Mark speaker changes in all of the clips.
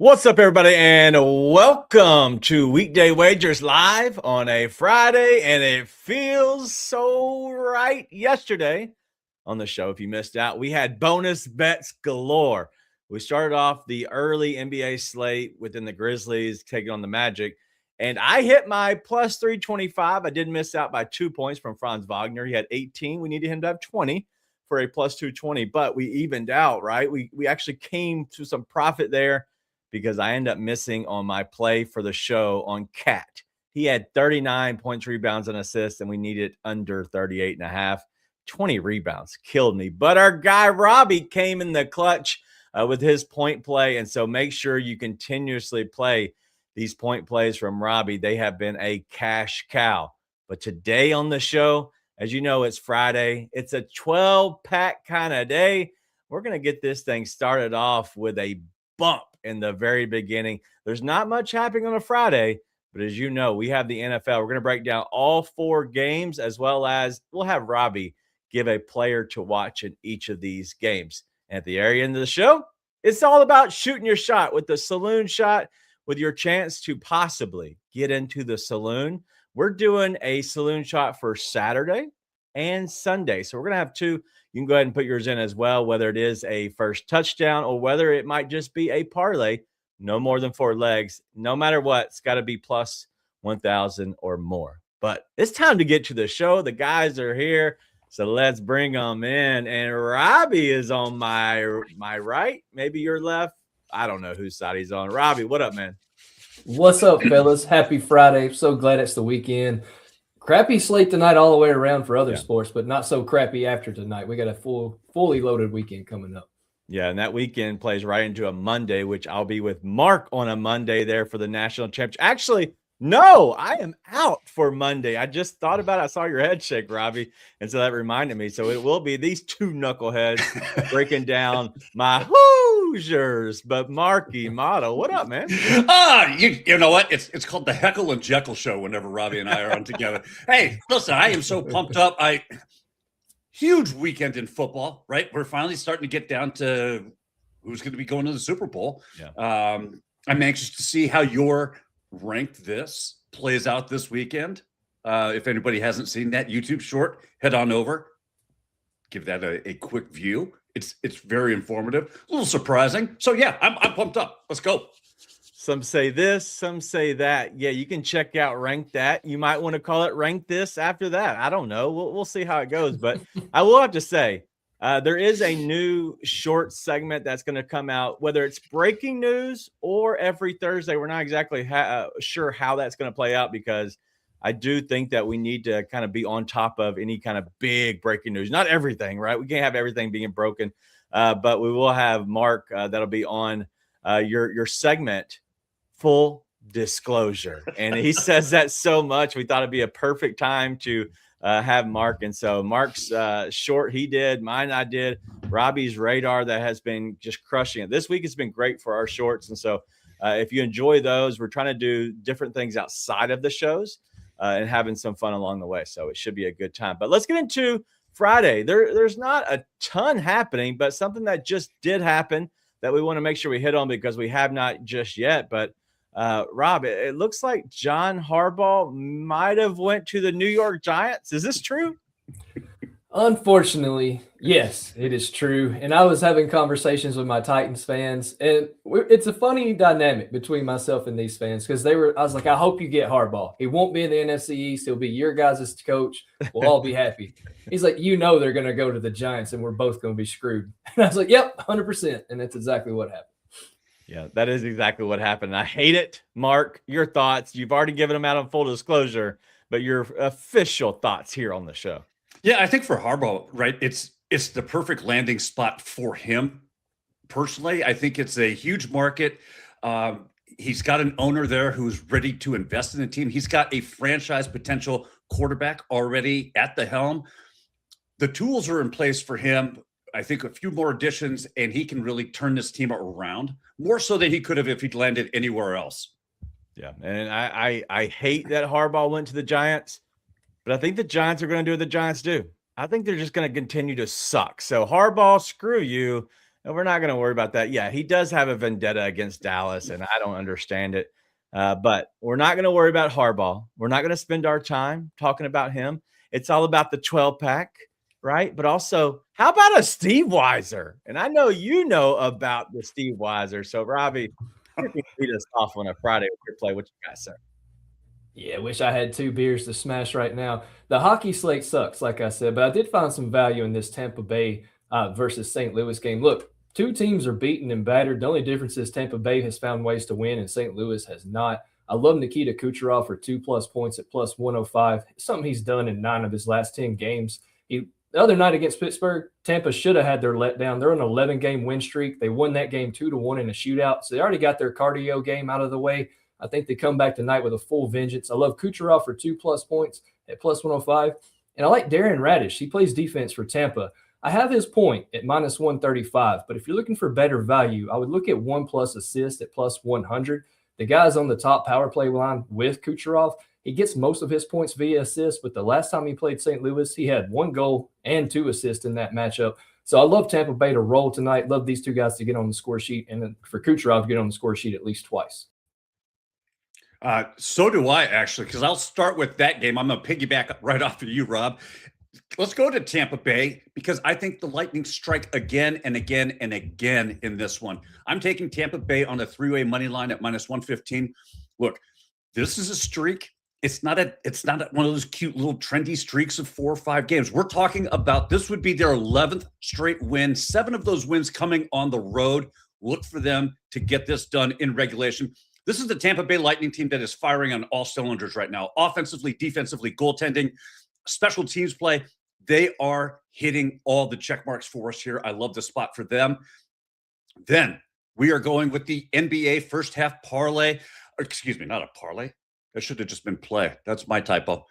Speaker 1: What's up, everybody, and welcome to Weekday Wagers live on a Friday, and it feels so right. Yesterday on the show, if you missed out, we had bonus bets galore. We started off the early NBA slate within the Grizzlies taking on the Magic, and I hit my plus 325. I did miss out by 2 points from Franz Wagner. He had 18. We needed him to have 20 for a plus 220, but we evened out, right? We actually came to some profit there, because I ended up missing on my play for the show on Cat. He had 39 points, rebounds, and assists, and we needed under 38 and a half. 20 rebounds. Killed me. But our guy Robbie came in the clutch with his point play, and so make sure you continuously play these point plays from Robbie. They have been a cash cow. But today on the show, as you know, it's Friday. It's a 12-pack kind of day. We're going to get this thing started off with a bump in the very beginning. There's not much happening on a Friday, but as you know, we have the NFL. We're going to break down all 4 games, as well as we'll have Robbie give a player to watch in each of these games. And at the very end of the show, it's all about shooting your shot with the saloon shot, with your chance to possibly get into the saloon. We're doing a saloon shot for Saturday and Sunday. So we're going to have 2. You can go ahead and put yours in as well, whether it is a first touchdown or whether it might just be a parlay, no more than 4 legs. No matter what, it's got to be plus 1,000 or more. But it's time to get to the show. The guys are here, so let's bring them in. And Robbie is on my right, maybe your left. I don't know whose side he's on. Robbie, what up, man?
Speaker 2: What's up, fellas? Happy Friday. So glad it's the weekend. Crappy slate tonight all the way around for other sports, but not so crappy after tonight. We got a fully loaded weekend coming up.
Speaker 1: Yeah, and that weekend plays right into a Monday, which I'll be with Mark on a Monday there for the national championship. Actually, no, I am out for Monday. I just thought about it. I saw your head shake, Robbie, and so that reminded me. So it will be these 2 knuckleheads breaking down my Hoosiers. But Marky Motto, what up, man?
Speaker 3: You know what? It's called the Heckle and Jekyll show whenever Robbie and I are on together. Hey, listen, I am so pumped up. Huge weekend in football, right? We're finally starting to get down to who's going to be going to the Super Bowl.
Speaker 1: Yeah.
Speaker 3: I'm anxious to see how your ranked this plays out this weekend. If anybody hasn't seen that YouTube short, head on over, give that a quick view. It's very informative, a little surprising. So yeah, I'm pumped up. Let's go.
Speaker 1: Some say this, some say that. Yeah, you can check out Rank That. You might want to call it Rank This after that. I don't know. We'll see how it goes. But I will have to say, there is a new short segment that's going to come out, whether it's breaking news or every Thursday. We're not exactly sure how that's going to play out, because I do think that we need to kind of be on top of any kind of big breaking news. Not everything, right? We can't have everything being broken, but we will have Mark that'll be on your segment, Full Disclosure. And he says that so much. We thought it'd be a perfect time to have Mark. And so Mark's short, he did. Mine, I did. Robbie's radar that has been just crushing it. This week has been great for our shorts. And so if you enjoy those, we're trying to do different things outside of the shows and having some fun along the way. So it should be a good time. But let's get into Friday. There's not a ton happening, but something that just did happen that we want to make sure we hit on, because we have not just yet. But Rob, it looks like John Harbaugh might have went to the New York Giants. Is this true?
Speaker 2: Unfortunately, yes, it is true. And I was having conversations with my Titans fans, and it's a funny dynamic between myself and these fans, because I was like, I hope you get Harbaugh. He won't be in the NFC East. He'll be your guys' coach. We'll all be happy. He's like, they're going to go to the Giants, and we're both going to be screwed. And I was like, yep, 100%. And that's exactly what happened.
Speaker 1: Yeah, that is exactly what happened. I hate it. Mark, your thoughts. You've already given them out on Full Disclosure, but your official thoughts here on the show.
Speaker 3: Yeah, I think for Harbaugh, right, it's the perfect landing spot for him. Personally, I think it's a huge market. He's got an owner there who's ready to invest in the team. He's got a franchise potential quarterback already at the helm. The tools are in place for him. I think a few more additions, and he can really turn this team around more so than he could have if he'd landed anywhere else.
Speaker 1: Yeah, and I hate that Harbaugh went to the Giants, but I think the Giants are going to do what the Giants do. I think they're just going to continue to suck. So Harbaugh, screw you. And we're not going to worry about that. Yeah, he does have a vendetta against Dallas, and I don't understand it. But we're not going to worry about Harbaugh. We're not going to spend our time talking about him. It's all about the 12-pack, right? But also, how about a Steve Weiser? And I know you know about the Steve Weiser. So, Robbie, you can lead us off on a Friday with your play. What you got, sir?
Speaker 2: Yeah, wish I had 2 beers to smash right now. The hockey slate sucks, like I said, but I did find some value in this Tampa Bay versus St. Louis game. Look, 2 teams are beaten and battered. The only difference is Tampa Bay has found ways to win and St. Louis has not. I love Nikita Kucherov for 2+ points at plus 105. Something he's done in 9 of his last 10 games. The other night against Pittsburgh, Tampa should have had their letdown. They're on an 11-game win streak. They won that game 2-1 in a shootout. So they already got their cardio game out of the way. I think they come back tonight with a full vengeance. I love Kucherov for 2+ points at plus 105. And I like Darren Radish. He plays defense for Tampa. I have his point at minus 135. But if you're looking for better value, I would look at 1+ assist at plus 100. The guy's on the top power play line with Kucherov. He gets most of his points via assists, but the last time he played St. Louis, he had 1 goal and 2 assists in that matchup. So I love Tampa Bay to roll tonight. Love these 2 guys to get on the score sheet, and then for Kucherov to get on the score sheet at least twice.
Speaker 3: So do I, actually, because I'll start with that game. I'm going to piggyback right off of you, Rob. Let's go to Tampa Bay because I think the Lightning strike again and again and again in this one. I'm taking Tampa Bay on a 3-way money line at minus 115. Look, this is a streak. It's not one of those cute little trendy streaks of 4 or 5 games. We're talking about this would be their 11th straight win, 7 of those wins coming on the road. Look for them to get this done in regulation. This is the Tampa Bay Lightning team that is firing on all cylinders right now. Offensively, defensively, goaltending, special teams play. They are hitting all the check marks for us here. I love the spot for them. Then we are going with the NBA first half parlay. Excuse me, not a parlay. That should have just been play. That's my typo.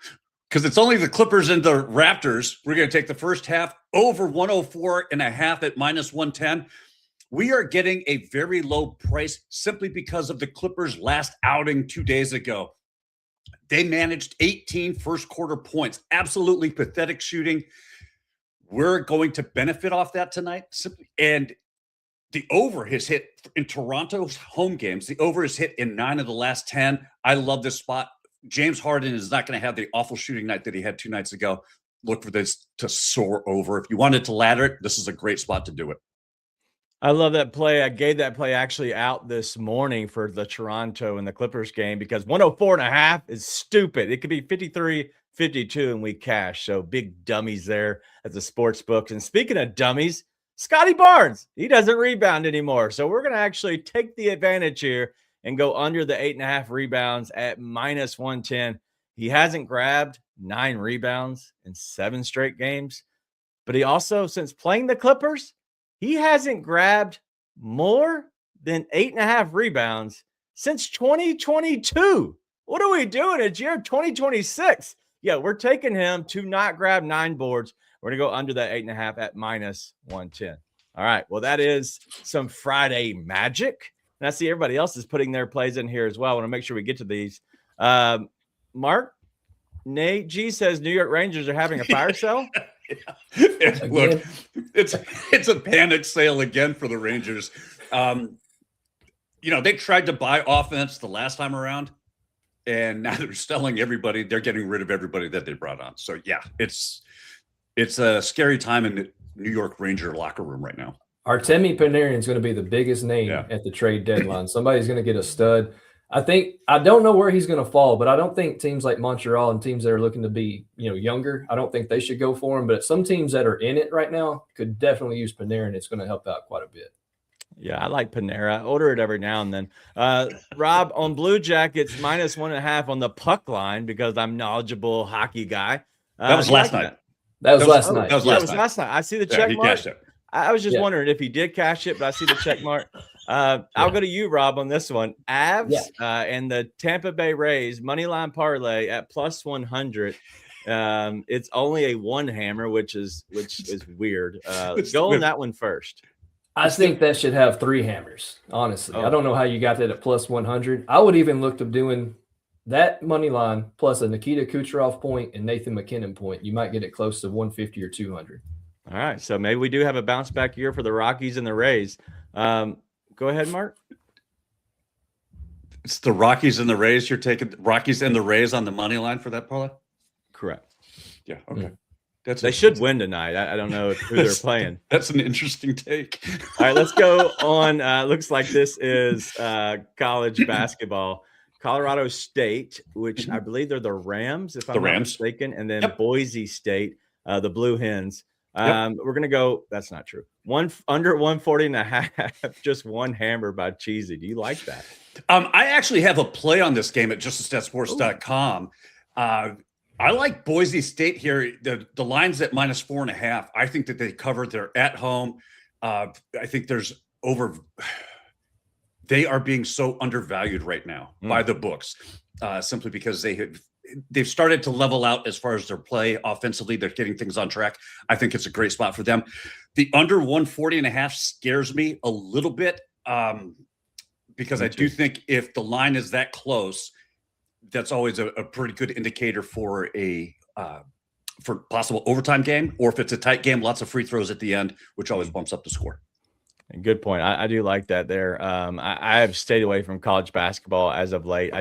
Speaker 3: Because it's only the Clippers and the Raptors. We're going to take the first half over 104.5 at minus 110. We are getting a very low price simply because of the Clippers' last outing 2 days ago. They managed 18 first quarter points. Absolutely pathetic shooting. We're going to benefit off that tonight. And the over has hit in Toronto's home games. The over has hit in 9 of the last 10. I love this spot. James Harden is not going to have the awful shooting night that he had 2 nights ago. Look for this to soar over. If you wanted to ladder it, this is a great spot to do it.
Speaker 1: I love that play. I gave that play actually out this morning for the Toronto and the Clippers game because 104.5 is stupid. It could be 53, 52, and we cash. So big dummies there at the sports books. And speaking of dummies, Scotty Barnes, he doesn't rebound anymore. So we're going to actually take the advantage here and go under the 8.5 rebounds at minus 110. He hasn't grabbed 9 rebounds in 7 straight games. But he also, since playing the Clippers, he hasn't grabbed more than 8.5 rebounds since 2022. What are we doing? It's year 2026. Yeah, we're taking him to not grab 9 boards. We're going to go under that 8.5 at minus 110. All right. Well, that is some Friday magic. And I see everybody else is putting their plays in here as well. I want to make sure we get to these. Mark, Nate G says New York Rangers are having a fire sale.
Speaker 3: Yeah. Look, it's a panic sale again for the Rangers. They tried to buy offense the last time around, and now they're selling everybody. They're getting rid of everybody that they brought on. So yeah, it's a scary time in the New York Ranger locker room right now.
Speaker 2: Artemi Panarin is going to be the biggest name at the trade deadline. Somebody's going to get a stud. I don't know where he's going to fall, but I don't think teams like Montreal and teams that are looking to be, younger, I don't think they should go for him. But some teams that are in it right now could definitely use Panarin. It's going to help out quite a bit.
Speaker 1: Yeah, I like Panera. I order it every now and then. Rob, on Blue Jackets, minus 1.5 on the puck line because I'm knowledgeable hockey guy.
Speaker 3: That was last night.
Speaker 2: That was last night.
Speaker 1: That was last night. I see the check mark. I was just wondering if he did cash it, but I see the check mark. I'll go to you, Rob, on this one. Avs and the Tampa Bay Rays moneyline parlay at plus 100. It's only a 1 hammer, which is weird. Go on that one first.
Speaker 2: I think that should have 3 hammers, honestly. I don't know how you got that at plus 100. I would even look to doing that money line plus a Nikita Kucherov point and Nathan McKinnon point. You might get it close to 150 or 200.
Speaker 1: All right. So maybe we do have a bounce back year for the Rockies and the Rays. Go ahead, Mark.
Speaker 3: It's the Rockies and the Rays. You're taking Rockies and the Rays on the money line for that parlay?
Speaker 1: Correct.
Speaker 3: Yeah. Okay.
Speaker 1: They should win tonight. I don't know who they're playing.
Speaker 3: That's an interesting take.
Speaker 1: All right, let's go on. Looks like this is college basketball. Colorado State, which I believe they're the Rams, if I'm not mistaken, and then Boise State, the Blue Hens. We're going to go. That's not true. Under 140.5, just one hammer by Cheesy. Do you like that?
Speaker 3: I actually have a play on this game at justastatsports.com. I like Boise State here. The line's at -4.5. I think that they covered. They're at home. I think they are being so undervalued right now by the books, simply because they've started to level out as far as their play offensively. They're getting things on track. I think it's a great spot for them. The under 140.5 scares me a little bit, because I do think if the line is that close, that's always a pretty good indicator for for possible overtime game, or if it's a tight game, lots of free throws at the end, which always bumps up the score.
Speaker 1: Good point. I do like that there. I have stayed away from college basketball as of late.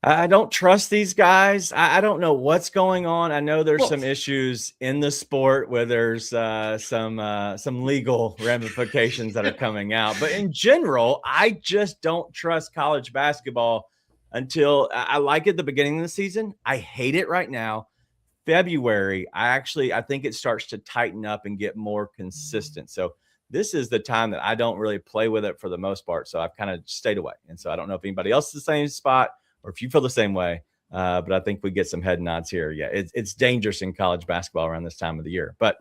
Speaker 1: I don't trust these guys. I don't know what's going on. I know there's some issues in the sport where there's some legal ramifications that are coming out. But in general, I just don't trust college basketball until I like it at the beginning of the season. I hate it right now. February, I think it starts to tighten up and get more consistent. So this is the time that I don't really play with it for the most part. So I've kind of stayed away. And so I don't know if anybody else is the same spot or if you feel the same way. But I think we get some head nods here. Yeah, it's dangerous in college basketball around this time of the year. But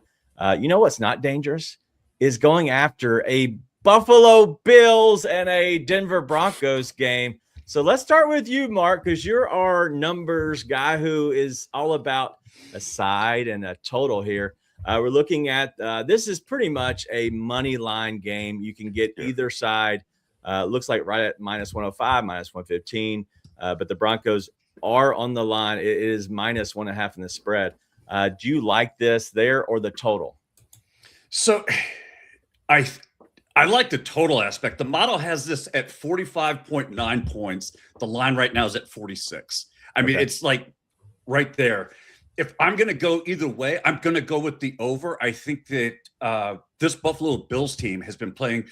Speaker 1: you know what's not dangerous is going after a Buffalo Bills and a Denver Broncos game. So let's start with you, Mark, because you're our numbers guy who is all about a side and a total here. We're looking at this is pretty much a money line game. You can get either side. Looks like right at -105, -115. But the Broncos are on the line. It is -1.5 in the spread. Do you like this there or the total?
Speaker 3: So I like the total aspect. The model has this at 45.9 points. The line right now is at 46. I mean, it's like right there. If I'm going to go either way, I'm going to go with the over. I think that this Buffalo Bills team has been playing.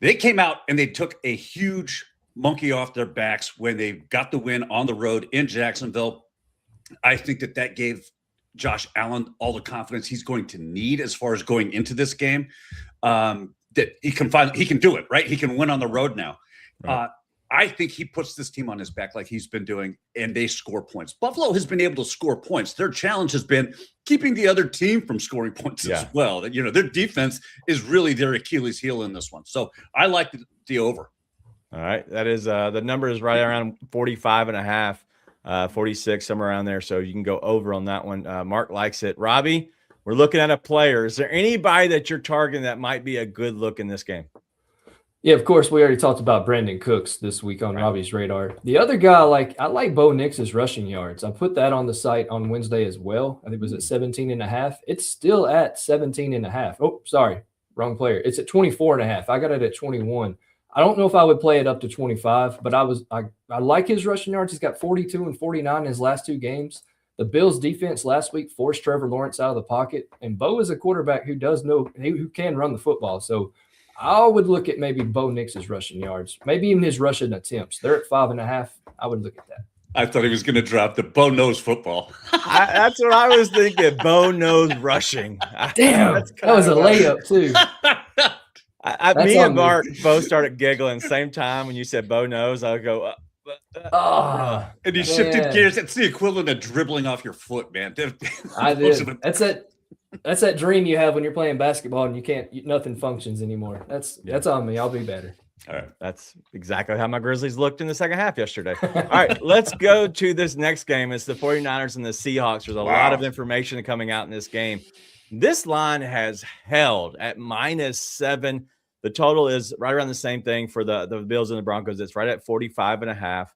Speaker 3: They came out and they took a huge monkey off their backs when they got the win on the road in Jacksonville. I think that gave Josh Allen all the confidence he's going to need as far as going into this game. That he can do it, right? He can win on the road now. Right. I think he puts this team on his back like he's been doing, and they score points. Buffalo has been able to score points. Their challenge has been keeping the other team from scoring points as well. Their defense is really their Achilles heel in this one. So I like the over.
Speaker 1: All right. That is the number is right around 45.5, 46, somewhere around there. So you can go over on that one. Mark likes it. Robbie, we're looking at a player. Is there anybody that you're targeting that might be a good look in this game?
Speaker 2: Yeah, of course, we already talked about Brandon Cooks this week on Robbie's radar. The other guy, I like Bo Nix's rushing yards. I put that on the site on Wednesday as well. I think it was at 17.5. It's still at 17.5. Oh, sorry, wrong player. It's at 24.5. I got it at 21. I don't know if I would play it up to 25, but I like his rushing yards. He's got 42 and 49 in his last two games. The Bills defense last week forced Trevor Lawrence out of the pocket, and Bo is a quarterback who who can run the football. So I would look at maybe Bo Nix's rushing yards, maybe even his rushing attempts. They're at 5.5. I would look at that.
Speaker 3: I thought he was going to drop the Bo knows football.
Speaker 1: That's what I was thinking. Bo knows rushing.
Speaker 2: Damn, that was a layup too.
Speaker 1: Me and Mark both started giggling same time when you said Bo knows. I would go,
Speaker 3: and he shifted gears. It's the equivalent of dribbling off your foot, man.
Speaker 2: I did. That's that dream you have when you're playing basketball and nothing functions anymore. That's on me. I'll be better.
Speaker 1: All right. That's exactly how my Grizzlies looked in the second half yesterday. All right, let's go to this next game. It's the 49ers and the Seahawks. There's a lot of information coming out in this game. This line has held at -7. The total is right around the same thing for the Bills and the Broncos. It's right at 45.5.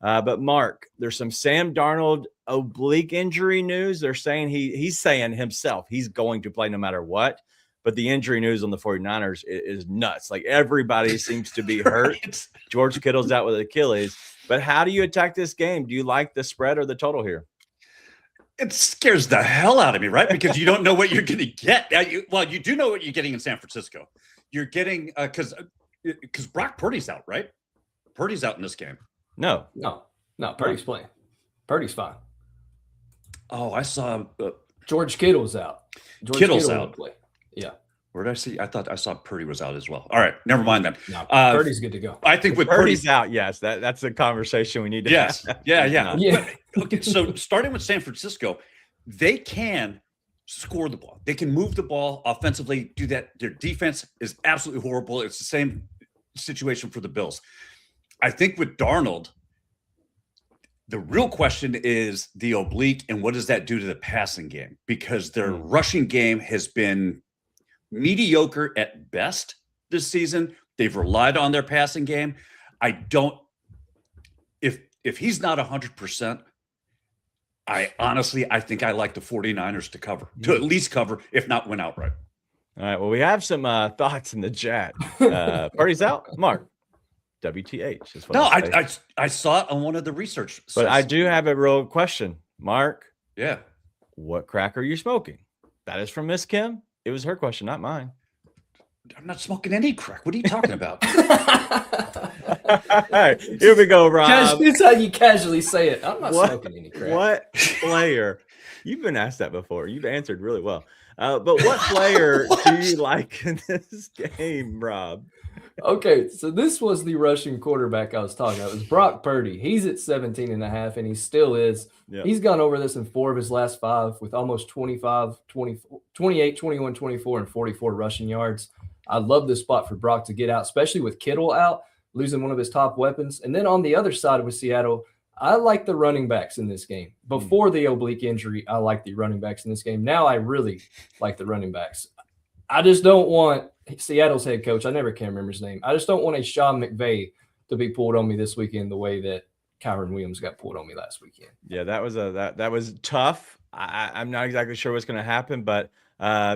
Speaker 1: But Mark, there's some Sam Darnold oblique injury news. They're saying he's saying himself he's going to play no matter what. But the injury news on the 49ers is nuts. Like everybody seems to be hurt.
Speaker 3: Right.
Speaker 1: George Kittle's out with Achilles. But how do you attack this game? Do you like the spread or the total here?
Speaker 3: It scares the hell out of me, right? Because you don't know what you're going to get. You do know what you're getting in San Francisco. You're getting because Brock Purdy's out, right? Purdy's out in this game.
Speaker 2: No. Purdy's playing. Purdy's fine.
Speaker 3: Oh, I saw
Speaker 2: George Kittle's out.
Speaker 3: Kittle's out.
Speaker 2: Play. Yeah.
Speaker 3: Where did I see? I thought I saw Purdy was out as well. All right, never mind then.
Speaker 2: No, Purdy's good to go.
Speaker 3: I think with
Speaker 1: Purdy's out, yes, that's a conversation we need to
Speaker 3: have.
Speaker 2: Yeah.
Speaker 3: But, okay, so starting with San Francisco, they can score the ball. They can move the ball offensively, do that. Their defense is absolutely horrible. It's the same situation for the Bills. I think with Darnold, the real question is the oblique and what does that do to the passing game? Because their rushing game has been mediocre at best this season. They've relied on their passing game. If he's not 100%, I think I like the 49ers to cover, to at least cover, if not win outright.
Speaker 1: All right. Well, we have some thoughts in the chat. Purdy's out. Mark, WTH. Is what
Speaker 3: No, I saw it on one of the research.
Speaker 1: But I do have a real question. Mark.
Speaker 3: Yeah.
Speaker 1: What crack are you smoking? That is from Miss Kim. It was her question, not mine.
Speaker 3: I'm not smoking any crack. What are you talking about?
Speaker 1: All right, here we go, Rob.
Speaker 2: It's how you casually say it. I'm not smoking any crack.
Speaker 1: What player? You've been asked that before. You've answered really well. But what player do you like in this game, Rob?
Speaker 2: Okay, so this was the Russian quarterback I was talking about. It was Brock Purdy. He's at 17.5, and he still is. Yeah. He's gone over this in 4 of his last 5 with almost 25, 24, 28, 21, 24, and 44 rushing yards. I love this spot for Brock to get out, especially with Kittle out, losing one of his top weapons. And then on the other side with Seattle, I like the running backs in this game. Before the oblique injury, I like the running backs in this game. Now I really like the running backs. I just don't want Seattle's head coach, I never can remember his name. I just don't want a Sean McVay to be pulled on me this weekend the way that Kyron Williams got pulled on me last weekend.
Speaker 1: Yeah, that was tough. I'm not exactly sure what's going to happen, but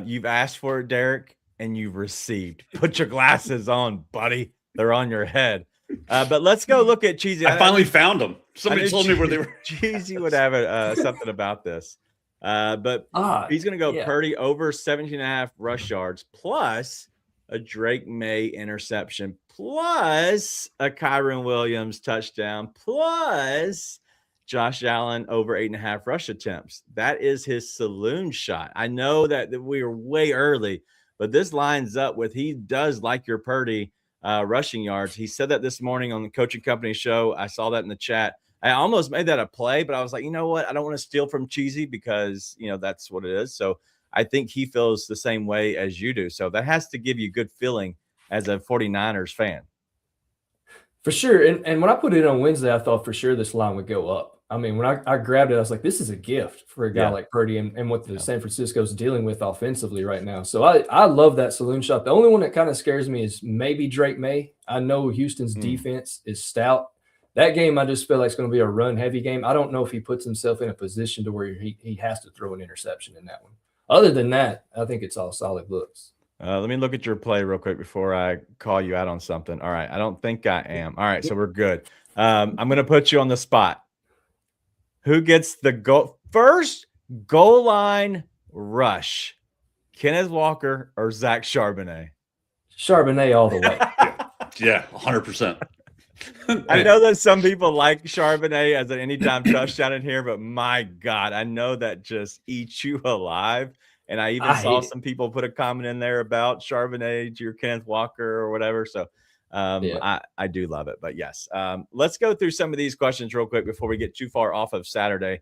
Speaker 1: you've asked for it, Derek, and you've received. Put your glasses on, buddy. They're on your head. But let's go look at Cheesy.
Speaker 3: I finally found them. Somebody told me where they were.
Speaker 1: Cheesy would have something about this. But he's going to go Purdy over 17.5 rush yards plus a Drake May interception plus a Kyron Williams touchdown plus Josh Allen over 8.5 rush attempts. That is his saloon shot. I know that we are way early, but this lines up with he does like your Purdy rushing yards. He said that this morning on the Coaching Company show. I saw that in the chat. I almost made that a play, but I was like, you know what? I don't want to steal from Cheesy because, that's what it is. So I think he feels the same way as you do. So that has to give you good feeling as a 49ers fan.
Speaker 2: For sure. And when I put it on Wednesday, I thought for sure this line would go up. I mean, when I grabbed it, I was like, this is a gift for a guy like Purdy and what the San Francisco's dealing with offensively right now. So I love that saloon shot. The only one that kind of scares me is maybe Drake May. I know Houston's defense is stout. That game, I just feel like it's going to be a run-heavy game. I don't know if he puts himself in a position to where he has to throw an interception in that one. Other than that, I think it's all solid looks.
Speaker 1: Let me look at your play real quick before I call you out on something. All right. I don't think I am. All right. So we're good. I'm going to put you on the spot. Who gets the first goal line rush? Kenneth Walker or Zach Charbonnet?
Speaker 2: Charbonnet all the way.
Speaker 3: Yeah, 100%.
Speaker 1: I know that some people like Charbonnet as an anytime touchdown in here, but my God, I know that just eats you alive. And I even saw some people put a comment in there about Charbonnet to your Kenneth Walker or whatever. So I do love it. But yes, let's go through some of these questions real quick before we get too far off of Saturday,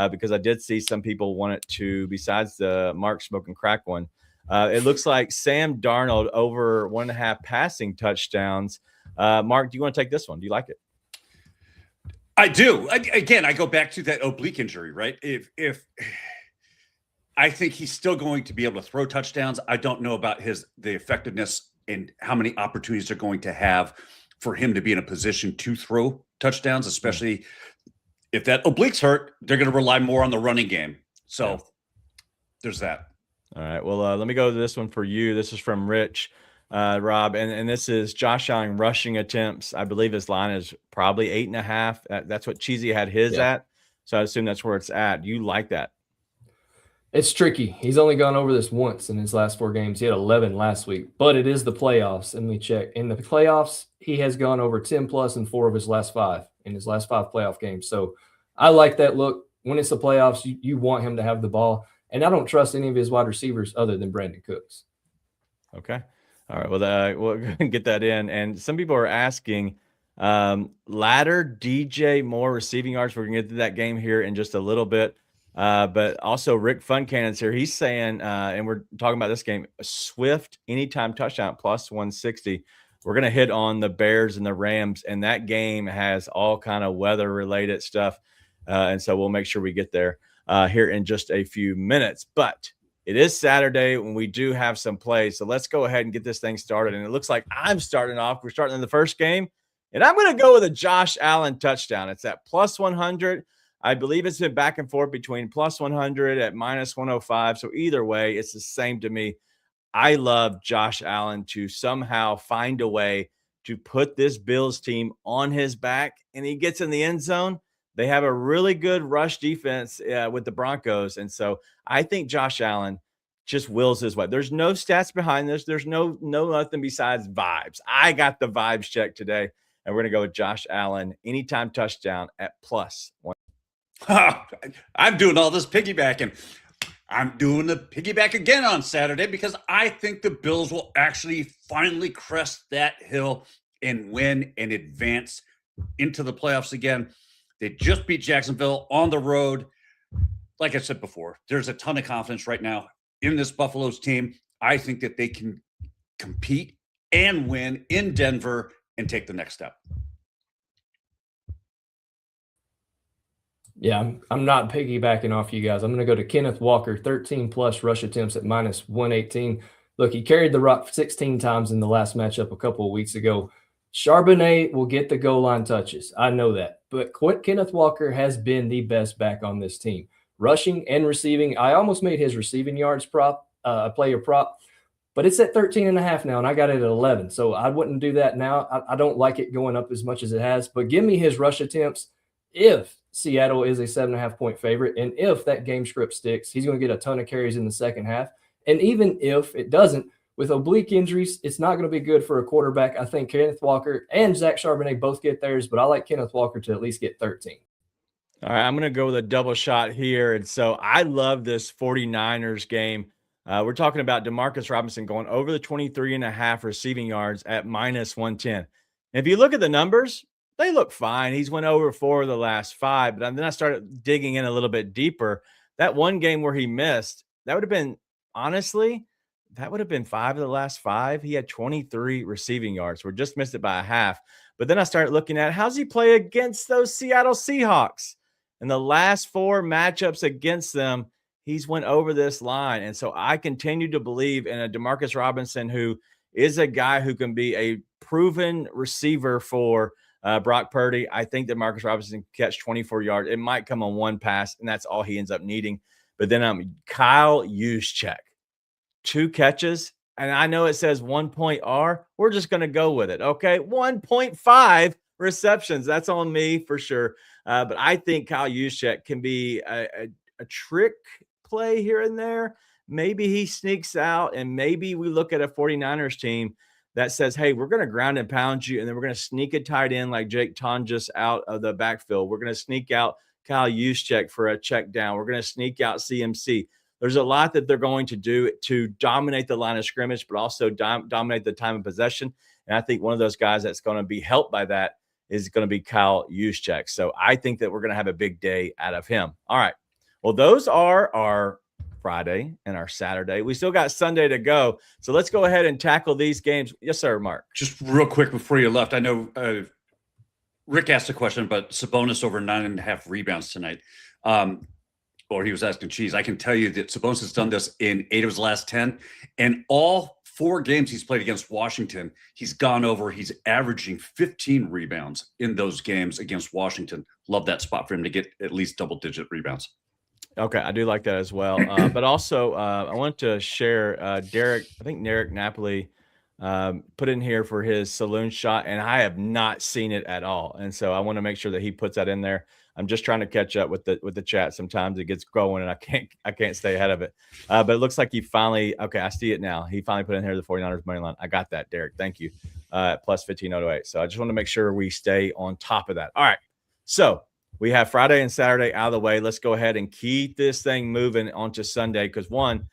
Speaker 1: because I did see some people want it to, besides the Mark smoking crack one. It looks like Sam Darnold over 1.5 passing touchdowns. Mark, do you want to take this one? Do you like it?
Speaker 3: I do. Again, I go back to that oblique injury, right? If I think he's still going to be able to throw touchdowns. I don't know about the effectiveness and how many opportunities they're going to have for him to be in a position to throw touchdowns, especially if that oblique's hurt. They're going to rely more on the running game. So there's that.
Speaker 1: All right. Well, let me go to this one for you. This is from Rich, Rob, and this is Josh Allen rushing attempts. I believe his line is probably 8.5. That's what Cheesy had his at. So I assume that's where it's at. You like that?
Speaker 2: It's tricky. He's only gone over this once in his last 4 games. He had 11 last week, but it is the playoffs. And we check. In the playoffs, he has gone over 10+ in 4 of his last 5 playoff games. So I like that look. When it's the playoffs, you want him to have the ball. And I don't trust any of his wide receivers other than Brandon Cooks.
Speaker 1: Okay. All right. Well, we'll go and get that in. And some people are asking, ladder DJ Moore receiving yards. We're going to get to that game here in just a little bit. But also Rick Funcannon's here. He's saying, and we're talking about this game, Swift anytime touchdown plus 160. We're going to hit on the Bears and the Rams, and that game has all kind of weather related stuff. And so we'll make sure we get there here in just a few minutes. But it is Saturday when we do have some plays. So let's go ahead and get this thing started. And it looks like I'm starting off. We're starting in the first game, and I'm going to go with a Josh Allen touchdown. It's at plus 100. I believe it's been back and forth between plus 100 at minus 105. So either way, it's the same to me. I love Josh Allen to somehow find a way to put this Bills team on his back, and he gets in the end zone. They have a really good rush defense with the Broncos. And so I think Josh Allen just wills his way. There's no stats behind this. There's no nothing besides vibes. I got the vibes check today, and we're going to go with Josh Allen anytime touchdown at plus 1.
Speaker 3: I'm doing all this piggybacking. I'm doing the piggyback again on Saturday because I think the Bills will actually finally crest that hill and win and advance into the playoffs again. They just beat Jacksonville on the road. Like I said before, there's a ton of confidence right now in this Buffalo's team. I think that they can compete and win in Denver and take the next step.
Speaker 2: Yeah, I'm not piggybacking off you guys. I'm going to go to Kenneth Walker, 13+ rush attempts at minus 118. Look, he carried the rock 16 times in the last matchup a couple of weeks ago. Charbonnet will get the goal line touches. I know that. But Kenneth Walker has been the best back on this team. Rushing and receiving. I almost made his receiving yards prop, player prop, but it's at 13.5 now, and I got it at 11. So I wouldn't do that now. I don't like it going up as much as it has. But give me his rush attempts if Seattle is a 7.5-point favorite, and if that game script sticks, he's going to get a ton of carries in the second half. And even if it doesn't, with oblique injuries, it's not going to be good for a quarterback. I think Kenneth Walker and Zach Charbonnet both get theirs, but I like Kenneth Walker to at least get 13.
Speaker 1: All right, I'm going to go with a double shot here. And so I love this 49ers game. We're talking about Demarcus Robinson going over the 23.5 receiving yards at minus 110. And if you look at the numbers, they look fine. He's went over 4 of the last 5, but then I started digging in a little bit deeper. That one game where he missed, that would have been, honestly, that would have been 5 of the last 5. He had 23 receiving yards. We just missed it by a half. But then I started looking at how's he play against those Seattle Seahawks. In the last 4 matchups against them, he's went over this line. And so I continue to believe in a Demarcus Robinson who is a guy who can be a proven receiver for Brock Purdy. I think that Marcus Robinson can catch 24 yards. It might come on one pass, and that's all he ends up needing. But then Kyle Juszczyk, 2 catches, and I know it says 1 R. We're just going to go with it, okay? 1.5 receptions. That's on me for sure. But I think Kyle Juszczyk can be a trick play here and there. Maybe he sneaks out, and maybe we look at a 49ers team that says, hey, we're going to ground and pound you, and then we're going to sneak a tight end like Jake Tonjes out of the backfield. We're going to sneak out Kyle Juszczyk for a check down. We're going to sneak out CMC. There's a lot that they're going to do to dominate the line of scrimmage, but also dominate the time of possession. And I think one of those guys that's going to be helped by that is going to be Kyle Juszczyk. So I think that we're going to have a big day out of him. All right. Well, those are our Friday and our Saturday. We still got Sunday to go. So let's go ahead and tackle these games. Yes, sir, Mark.
Speaker 3: Just real quick before you left, I know Rick asked a question about Sabonis over 9.5 rebounds tonight. Or he was asking Cheese. I can tell you that Sabonis has done this in 8 of his last 10, and all 4 games he's played against Washington, he's gone over. He's averaging 15 rebounds in those games against Washington. Love that spot for him to get at least double-digit rebounds.
Speaker 1: Okay, I do like that as well. But also, I want to share Derek. I think Derek Napoli put in here for his saloon shot, and I have not seen it at all. And so I want to make sure that he puts that in there. I'm just trying to catch up with the chat. Sometimes it gets going, and I can't stay ahead of it. But it looks like he finally. Okay, I see it now. He finally put in here the 49ers money line. I got that, Derek. Thank you. Plus 15.08. So I just want to make sure we stay on top of that. All right. So we have Friday and Saturday out of the way. Let's go ahead and keep this thing moving onto Sunday because, one,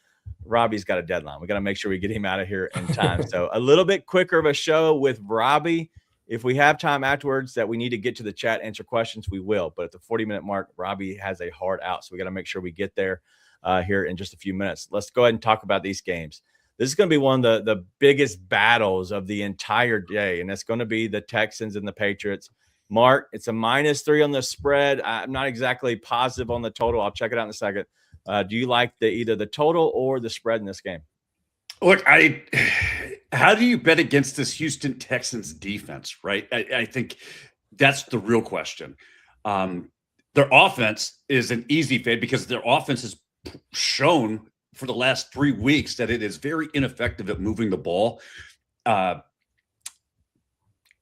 Speaker 1: Robbie's got a deadline. We got to make sure we get him out of here in time. So a little bit quicker of a show with Robbie. If we have time afterwards that we need to get to the chat, answer questions, we will. But at the 40-minute mark, Robbie has a hard out. So we got to make sure we get there here in just a few minutes. Let's go ahead and talk about these games. This is going to be one of the biggest battles of the entire day, and it's going to be the Texans and the Patriots. Mark, it's a -3 on the spread. I'm not exactly positive on the total. I'll check it out in a second. Do you like either the total or the spread in this game?
Speaker 3: Look, how do you bet against this Houston Texans defense, right? I think that's the real question. Their offense is an easy fade because their offense has shown for the last 3 weeks that it is very ineffective at moving the ball.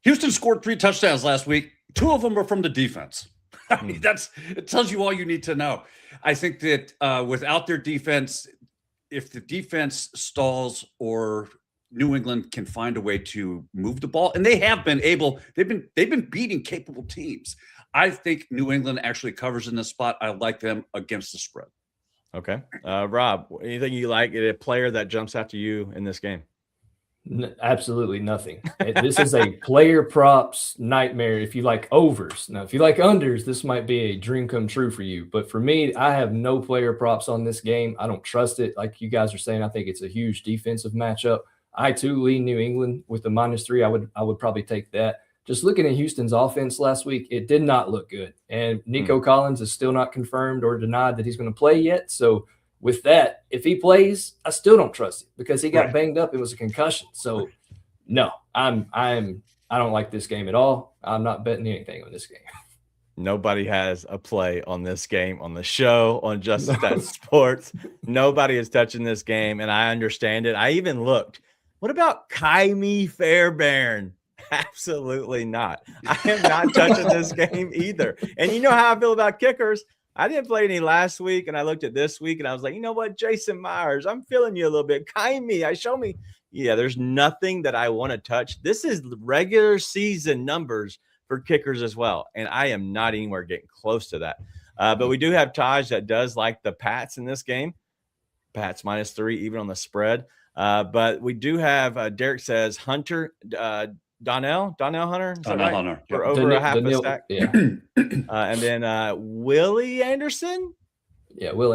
Speaker 3: Houston scored 3 touchdowns last week. 2 of them were from the defense. I mean, it tells you all you need to know. I think that without their defense, if the defense stalls or New England can find a way to move the ball, and they have been able, they've been beating capable teams. I think New England actually covers in this spot. I like them against the spread.
Speaker 1: Okay. Rob, anything you like? A player that jumps out to you in this game?
Speaker 2: Absolutely nothing. This is a player props nightmare if you like overs. Now, if you like unders, this might be a dream come true for you. But for me, I have no player props on this game. I don't trust it. Like you guys are saying, I think it's a huge defensive matchup. I too lean New England with the -3. I would probably take that. Just looking at Houston's offense last week, it did not look good. And Nico Collins is still not confirmed or denied that he's going to play yet. So with that, if he plays, I still don't trust it because he got banged up. It was a concussion. So no, I don't like this game at all. I'm not betting anything on this game.
Speaker 1: Nobody has a play on this game on the show on Just That Sports. Nobody is touching this game, and I understand it. I even looked. What about Kaimi Fairbairn? Absolutely not. I am not touching this game either. And you know how I feel about kickers. I didn't play any last week, and I looked at this week, and I was like, you know what, Jason Myers, I'm feeling you a little bit. Show me. Yeah, there's nothing that I want to touch. This is regular season numbers for kickers as well, and I am not anywhere getting close to that. But we do have Taj that does like the Pats in this game. Pats -3, even on the spread. But we do have, Derek says, Hunter, Donnell Hunter, is that right?
Speaker 3: Hunter.
Speaker 1: For over a half a sack.
Speaker 2: Yeah.
Speaker 1: And then Willie Anderson.
Speaker 2: Yeah, Will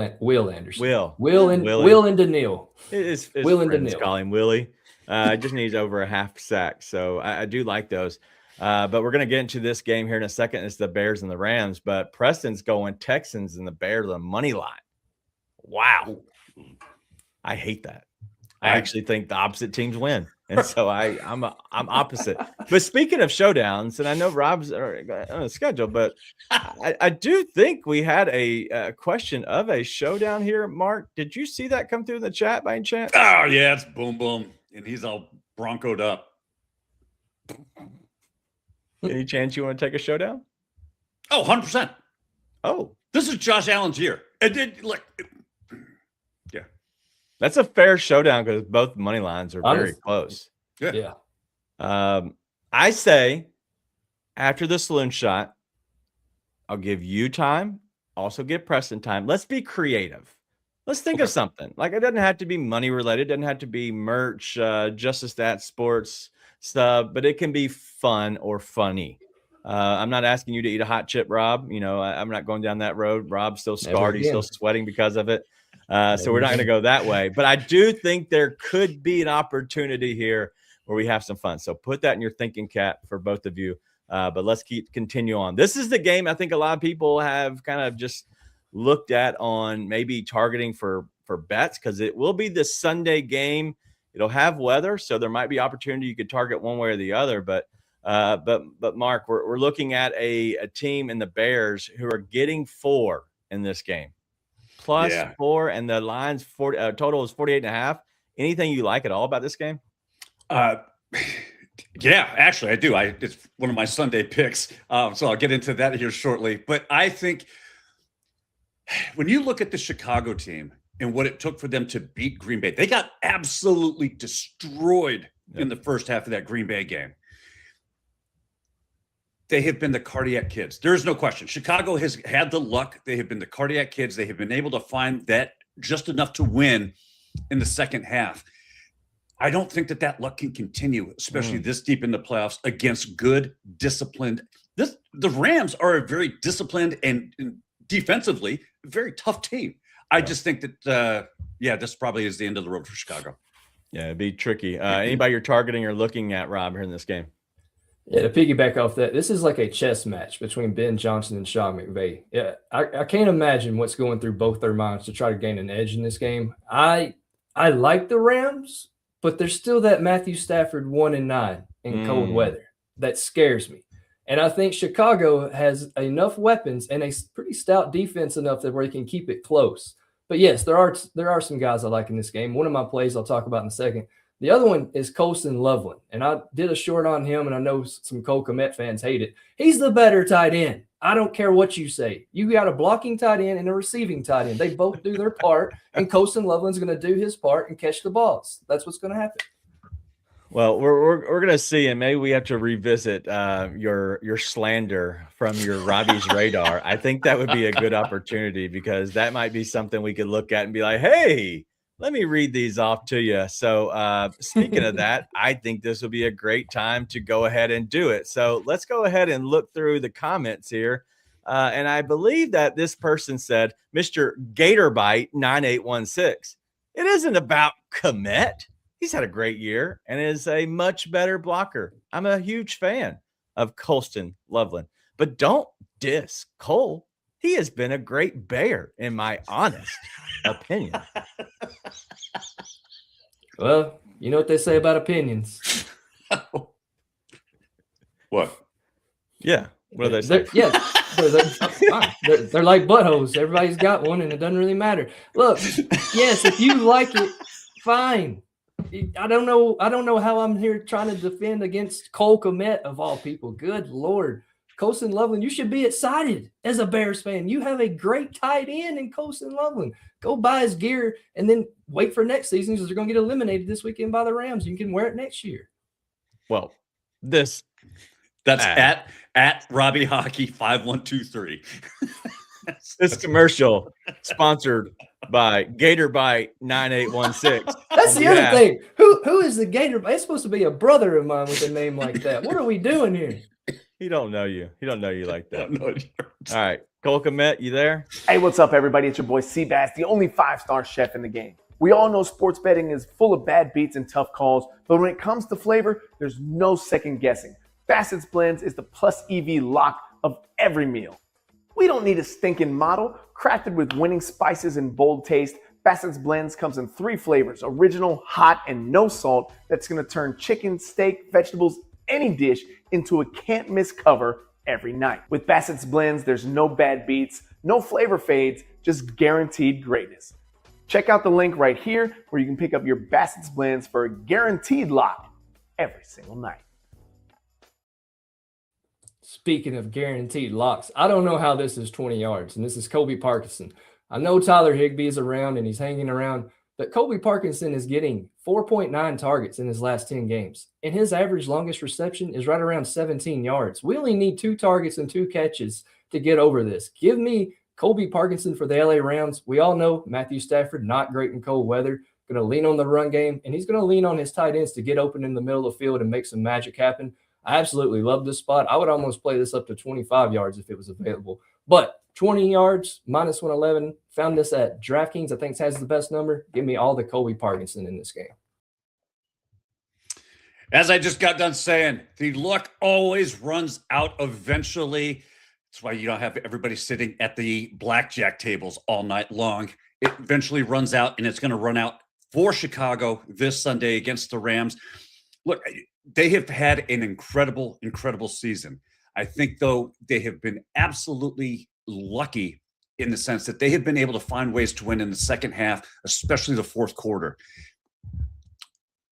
Speaker 2: Anderson.
Speaker 1: Will
Speaker 2: and Daniil.
Speaker 1: His
Speaker 2: Will and
Speaker 1: friends
Speaker 2: Daniil.
Speaker 1: call him Willie. Just needs over a half sack. So I do like those. But we're going to get into this game here in a second. It's the Bears and the Rams. But Preston's going Texans and the Bears on the money line. Wow. I hate that. I actually think the opposite teams win. And so I'm opposite. But speaking of showdowns, and I know Rob's on a schedule, but I do think we had a question of a showdown here. Mark, did you see that come through in the chat by any chance?
Speaker 3: Oh, yeah, it's boom, boom. And he's all broncoed up.
Speaker 1: Any chance you want to take a showdown?
Speaker 3: Oh, 100%.
Speaker 1: Oh.
Speaker 3: This is Josh Allen's year. It did look. Yeah.
Speaker 1: That's a fair showdown because both money lines are very close.
Speaker 2: Yeah.
Speaker 1: I say after the saloon shot, I'll give you time. Also give Preston time. Let's be creative. Let's think of something. Like, it doesn't have to be money related. It doesn't have to be merch, just a stat sports stuff, but it can be fun or funny. I'm not asking you to eat a hot chip, Rob. You know, I'm not going down that road. Rob's still scarred. He's still sweating because of it. So we're not going to go that way. But I do think there could be an opportunity here where we have some fun. So put that in your thinking cap for both of you. But let's continue on. This is the game I think a lot of people have kind of just looked at on maybe targeting for bets, because it will be the Sunday game. It'll have weather, so there might be opportunity you could target one way or the other. But Mark, we're looking at a team in the Bears who are getting 4 in this game, plus 4, and the line's 40. Total is 48.5. Anything you like at all about this game?
Speaker 3: Yeah, actually, I do. It's one of my Sunday picks, so I'll get into that here shortly. But I think when you look at the Chicago team and what it took for them to beat Green Bay, they got absolutely destroyed in the first half of that Green Bay game. They have been the cardiac kids. There is no question. Chicago has had the luck. They have been the cardiac kids. They have been able to find that just enough to win in the second half. I don't think that luck can continue, especially this deep in the playoffs against good, disciplined. The Rams are a very disciplined and defensively very tough team. I just think that, this probably is the end of the road for Chicago.
Speaker 1: Yeah, it'd be tricky. Anybody you're targeting or looking at, Rob, here in this game?
Speaker 2: Yeah, to piggyback off that, this is like a chess match between Ben Johnson and Sean McVay. Yeah, I can't imagine what's going through both their minds to try to gain an edge in this game. I like the Rams, but there's still that Matthew Stafford 1-9 in cold weather that scares me. And I think Chicago has enough weapons and a pretty stout defense enough that where they can keep it close. But yes, there are some guys I like in this game. One of my plays I'll talk about in a second. The other one is Colston Loveland, and I did a short on him, and I know some Cole Kmet fans hate it. He's the better tight end. I don't care what you say. You got a blocking tight end and a receiving tight end. They both do their part, and Colston Loveland's going to do his part and catch the balls. That's what's going to happen.
Speaker 1: Well, we're going to see, and maybe we have to revisit your slander from your Robbie's radar. I think that would be a good opportunity because that might be something we could look at and be like, hey, let me read these off to you. So speaking of that, I think this will be a great time to go ahead and do it. So let's go ahead and look through the comments here. And I believe that this person said, Mr. Gatorbite 9816. It isn't about Kmet. He's had a great year and is a much better blocker. I'm a huge fan of Colston Loveland, but don't diss Cole. He has been a great Bear, in my honest opinion.
Speaker 2: Well, you know what they say about opinions.
Speaker 3: What?
Speaker 1: Yeah. What do they say?
Speaker 2: They're like buttholes. Everybody's got one, and it doesn't really matter. Look, yes, if you like it, fine. I don't know how I'm here trying to defend against Cole Kmet of all people. Good Lord. Colston Loveland, you should be excited as a Bears fan. You have a great tight end in Colston Loveland. Go buy his gear and then wait for next season because they're going to get eliminated this weekend by the Rams. You can wear it next year.
Speaker 1: Well,
Speaker 3: that's at Robbie Hockey 5123.
Speaker 1: This commercial sponsored by Gatorbite 9816.
Speaker 2: That's the other thing. Who is the Gatorbite? It's supposed to be a brother of mine with a name like that. What are we doing here?
Speaker 1: He don't know you. He don't know you like that. All right. Cole Kmet, you there?
Speaker 4: Hey, what's up, everybody? It's your boy Seabass, the only 5-star chef in the game. We all know sports betting is full of bad beats and tough calls, but when it comes to flavor, there's no second guessing. Bassett's Blends is the plus EV lock of every meal. We don't need a stinking model. Crafted with winning spices and bold taste, Bassett's Blends comes in 3 flavors, original, hot, and no salt, that's going to turn chicken, steak, vegetables, any dish into a can't miss cover every night. With Bassett's Blends, there's no bad beats, no flavor fades, just guaranteed greatness. Check out the link right here where you can pick up your Bassett's Blends for a guaranteed lock every single night.
Speaker 2: Speaking of guaranteed locks, I don't know how this is 20 yards, and this is Colby Parkinson. I know Tyler Higbee is around and he's hanging around, but Colby Parkinson is getting 4.9 targets in his last 10 games, and his average longest reception is right around 17 yards. We only need 2 targets and 2 catches to get over this. Give me Colby Parkinson for the LA Rams. We all know Matthew Stafford, not great in cold weather, going to lean on the run game, and he's going to lean on his tight ends to get open in the middle of the field and make some magic happen. I absolutely love this spot. I would almost play this up to 25 yards if it was available. But 20 yards, minus 111. Found this at DraftKings. I think it has the best number. Give me all the Colby Parkinson in this game.
Speaker 3: As I just got done saying, the luck always runs out eventually. That's why you don't have everybody sitting at the blackjack tables all night long. It eventually runs out, and it's going to run out for Chicago this Sunday against the Rams. Look, they have had an incredible, incredible season. I think, though, they have been absolutely lucky in the sense that they have been able to find ways to win in the second half, especially the fourth quarter.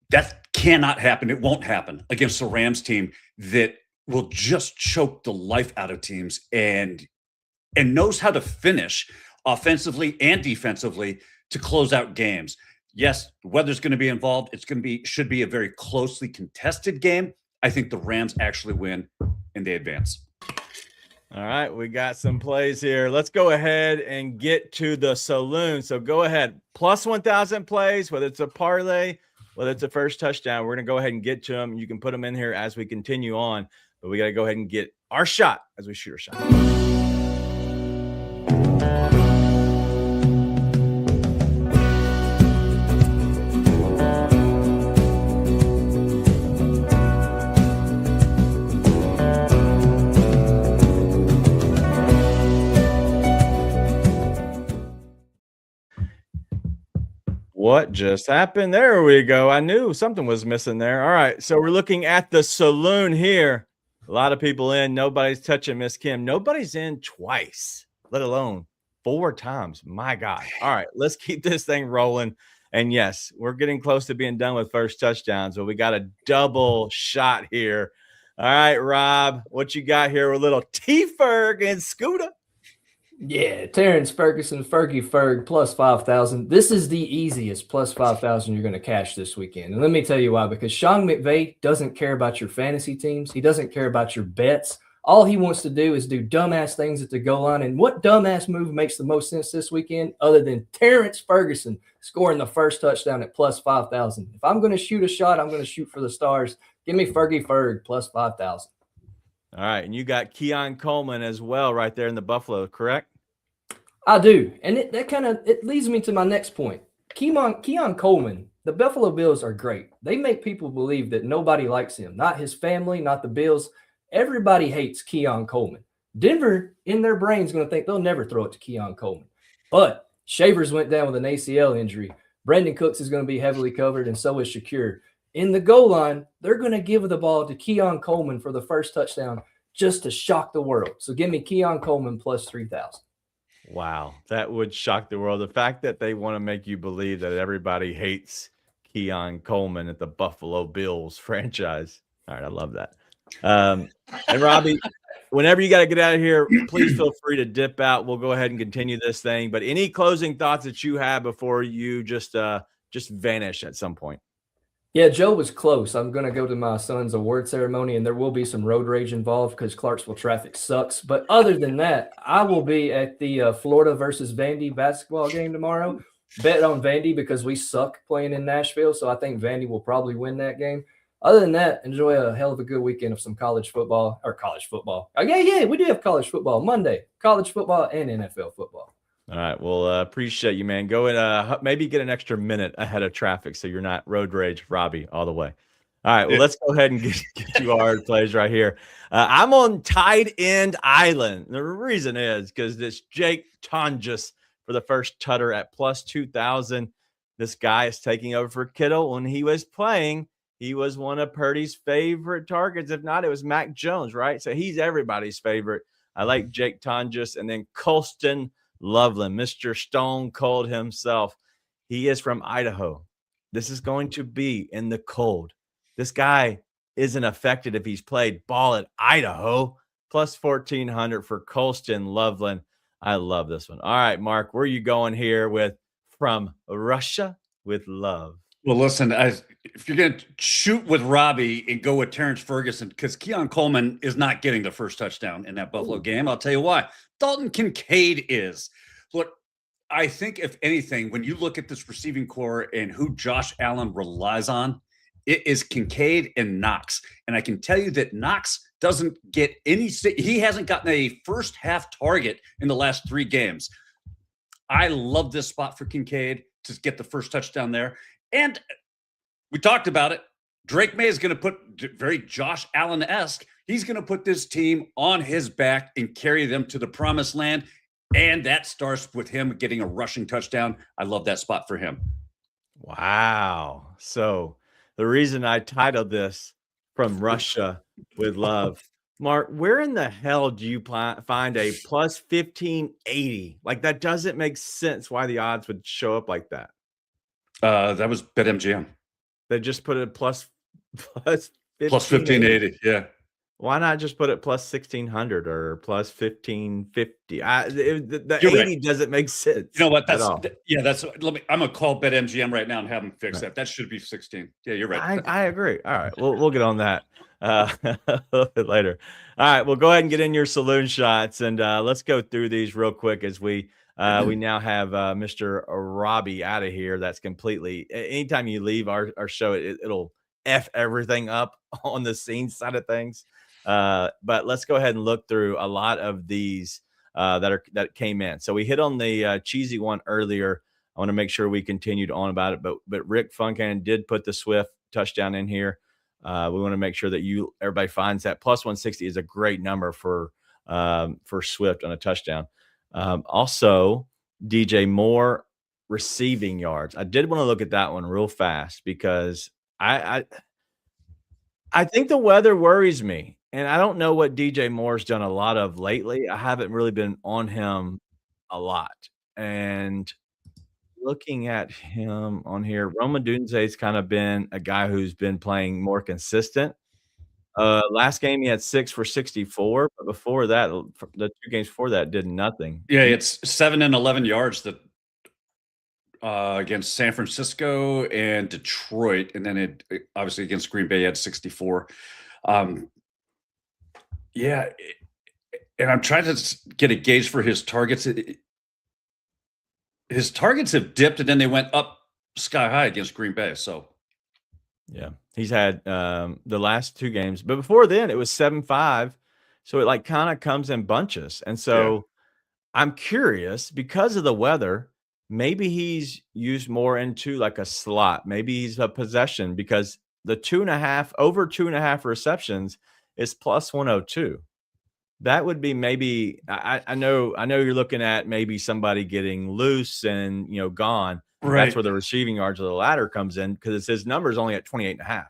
Speaker 3: That cannot happen. It won't happen against the Rams team that will just choke the life out of teams and knows how to finish offensively and defensively to close out games. Yes, the weather's going to be involved. Should be a very closely contested game. I think the Rams actually win and they advance.
Speaker 1: All right, we got some plays here. Let's go ahead and get to the saloon. So go ahead, plus 1,000 plays, whether it's a parlay, whether it's a first touchdown. We're going to go ahead and get to them. You can put them in here as we continue on, but we got to go ahead and get our shot as we shoot our shot. What just happened? There we go. I knew something was missing there. All right. So we're looking at the saloon here. A lot of people in. Nobody's touching Miss Kim. Nobody's in twice, let alone 4 times. My God. All right. Let's keep this thing rolling. And yes, we're getting close to being done with first touchdowns, but we got a double shot here. All right, Rob, what you got here with little T-Ferg and Scooter?
Speaker 2: Yeah, Terrence Ferguson, Fergie Ferg, plus 5,000. This is the easiest plus 5,000 you're going to cash this weekend. And let me tell you why. Because Sean McVay doesn't care about your fantasy teams. He doesn't care about your bets. All he wants to do is do dumbass things at the goal line. And what dumbass move makes the most sense this weekend other than Terrence Ferguson scoring the first touchdown at plus 5,000? If I'm going to shoot a shot, I'm going to shoot for the stars. Give me Fergie Ferg plus 5,000.
Speaker 1: All right, and you got Keon Coleman as well right there in the Buffalo, correct?
Speaker 2: I do, and it leads me to my next point. Keon Coleman, the Buffalo Bills are great. They make people believe that nobody likes him, not his family, not the Bills. Everybody hates Keon Coleman. Denver, in their brains, going to think they'll never throw it to Keon Coleman. But Shavers went down with an ACL injury. Brandon Cooks is going to be heavily covered, and so is Shakir. In the goal line, they're going to give the ball to Keon Coleman for the first touchdown just to shock the world. So give me Keon Coleman plus 3,000.
Speaker 1: Wow, that would shock the world. The fact that they want to make you believe that everybody hates Keon Coleman at the Buffalo Bills franchise. All right, I love that. And Robbie, whenever you got to get out of here, please feel free to dip out. We'll go ahead and continue this thing. But any closing thoughts that you have before you just vanish at some point?
Speaker 2: Yeah, Joe was close. I'm going to go to my son's award ceremony, and there will be some road rage involved because Clarksville traffic sucks. But other than that, I will be at the Florida versus Vandy basketball game tomorrow. Bet on Vandy because we suck playing in Nashville, so I think Vandy will probably win that game. Other than that, enjoy a hell of a good weekend of some college football. Oh, yeah, we do have college football Monday. College football and NFL football.
Speaker 1: All right. Well, appreciate you, man. Go and maybe get an extra minute ahead of traffic so you're not road rage, Robbie, all the way. All right. Well, let's go ahead and get you our plays right here. I'm on tight end island. The reason is because this Jake Tonjes for the first tutter at plus 2,000. This guy is taking over for Kittle. When he was playing, he was one of Purdy's favorite targets. If not, it was Mac Jones, right? So he's everybody's favorite. I like Jake Tonjes. And then Colston Loveland, Mr. Stone Cold himself. He is from Idaho. This is going to be in the cold. This guy isn't affected if he's played ball at Idaho. Plus 1,400 for Colston Loveland. I love this one. All right, Mark, where are you going here with From Russia with Love?
Speaker 3: Well, listen, if you're going to shoot with Robbie and go with Terrence Ferguson, because Keon Coleman is not getting the first touchdown in that Buffalo game, I'll tell you why. Dalton Kincaid is. Look, I think if anything, when you look at this receiving core and who Josh Allen relies on, it is Kincaid and Knox. And I can tell you that Knox doesn't get he hasn't gotten a first half target in the last 3 games. I love this spot for Kincaid to get the first touchdown there. And we talked about it. Drake May is going to put very Josh Allen-esque. He's going to put this team on his back and carry them to the promised land. And that starts with him getting a rushing touchdown. I love that spot for him.
Speaker 1: Wow. So the reason I titled this From Russia with Love, Mark, where in the hell do you find a plus 1580? Like, that doesn't make sense why the odds would show up like that.
Speaker 3: That was BetMGM.
Speaker 1: They just put it plus
Speaker 3: Plus
Speaker 1: 1580.
Speaker 3: 1580. Yeah.
Speaker 1: Why not just put it plus 1600 or plus 1550? The
Speaker 3: You're
Speaker 1: 80
Speaker 3: right.
Speaker 1: doesn't make sense.
Speaker 3: You know what?
Speaker 1: At all.
Speaker 3: I'm gonna call BetMGM right now and have them fix that. That should be 16. Yeah, you're right.
Speaker 1: I agree. All right. We'll get on that a little bit later. All right. Well, go ahead and get in your saloon shots, and let's go through these real quick as we now have Mr. Robbie out of here. That's completely. Anytime you leave our show, it'll F everything up on the scene side of things. But let's go ahead and look through a lot of these that came in. So we hit on the cheesy one earlier. I want to make sure we continued on about it, but Rick Funcan did put the Swift touchdown in here. We want to make sure that everybody finds that plus 160 is a great number for Swift on a touchdown. Also, DJ Moore receiving yards. I did want to look at that one real fast because I think the weather worries me, and I don't know what DJ Moore's done a lot of lately. I haven't really been on him a lot, and looking at him on here, Roma Dunze's kind of been a guy who's been playing more consistent. Last game he had 6 for 64, but before that, the 2 games before that did nothing.
Speaker 3: Yeah, it's 7 and 11 yards that against San Francisco and Detroit, and then it obviously against Green Bay had 64. Yeah, and I'm trying to get a gauge for his targets. His targets have dipped, and then they went up sky high against Green Bay. So,
Speaker 1: yeah, he's had the last 2 games, but before then it was 7-5. So it like kind of comes in bunches, and so I'm curious because of the weather. Maybe he's used more into like a slot. Maybe he's a possession because the 2.5 over 2.5 receptions is plus 102. That would be maybe. I know you're looking at maybe somebody getting loose and gone.
Speaker 3: right.
Speaker 1: That's where the receiving yards of the ladder comes in because his number is only at 28.5.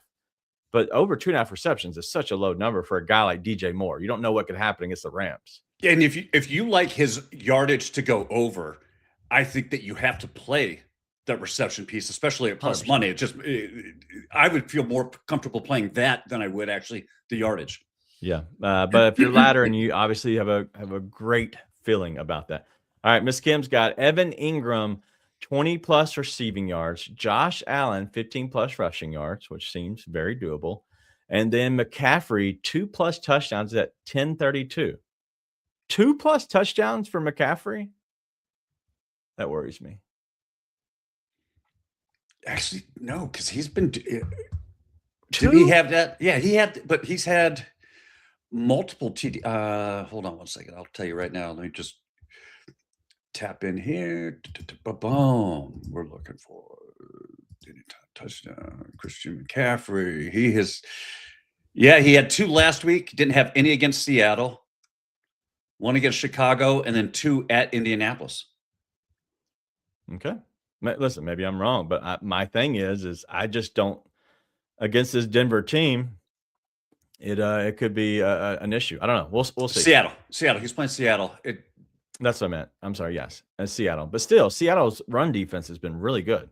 Speaker 1: But over 2.5 receptions is such a low number for a guy like DJ Moore. You don't know what could happen against the Rams.
Speaker 3: And if you like his yardage to go over, I think that you have to play that reception piece, especially at plus
Speaker 1: 100%.
Speaker 3: money. I would feel more comfortable playing that than I would actually the yardage.
Speaker 1: Yeah, but if you're ladder and you obviously have a great feeling about that. All right, Miss Kim's got Evan Ingram 20 plus receiving yards, Josh Allen 15 plus rushing yards, which seems very doable, and then McCaffrey 2 plus touchdowns at 1032. 2 plus touchdowns for McCaffrey? That worries me.
Speaker 3: Actually, no, because he's been. Did
Speaker 1: 2?
Speaker 3: he have that? Yeah, he had, but he's had multiple TD. Hold on one second. I'll tell you right now. Let me just tap in here. Boom. We're looking for touchdown. Christian McCaffrey. He has. Yeah, he had 2 last week. Didn't have any against Seattle. 1 against Chicago, and then 2 at Indianapolis.
Speaker 1: Okay. Listen, maybe I'm wrong, but my thing is I just don't against this Denver team. It could be an issue. I don't know. We'll see.
Speaker 3: Seattle. He's playing Seattle.
Speaker 1: That's what I meant. I'm sorry. Yes, and Seattle, but still, Seattle's run defense has been really good.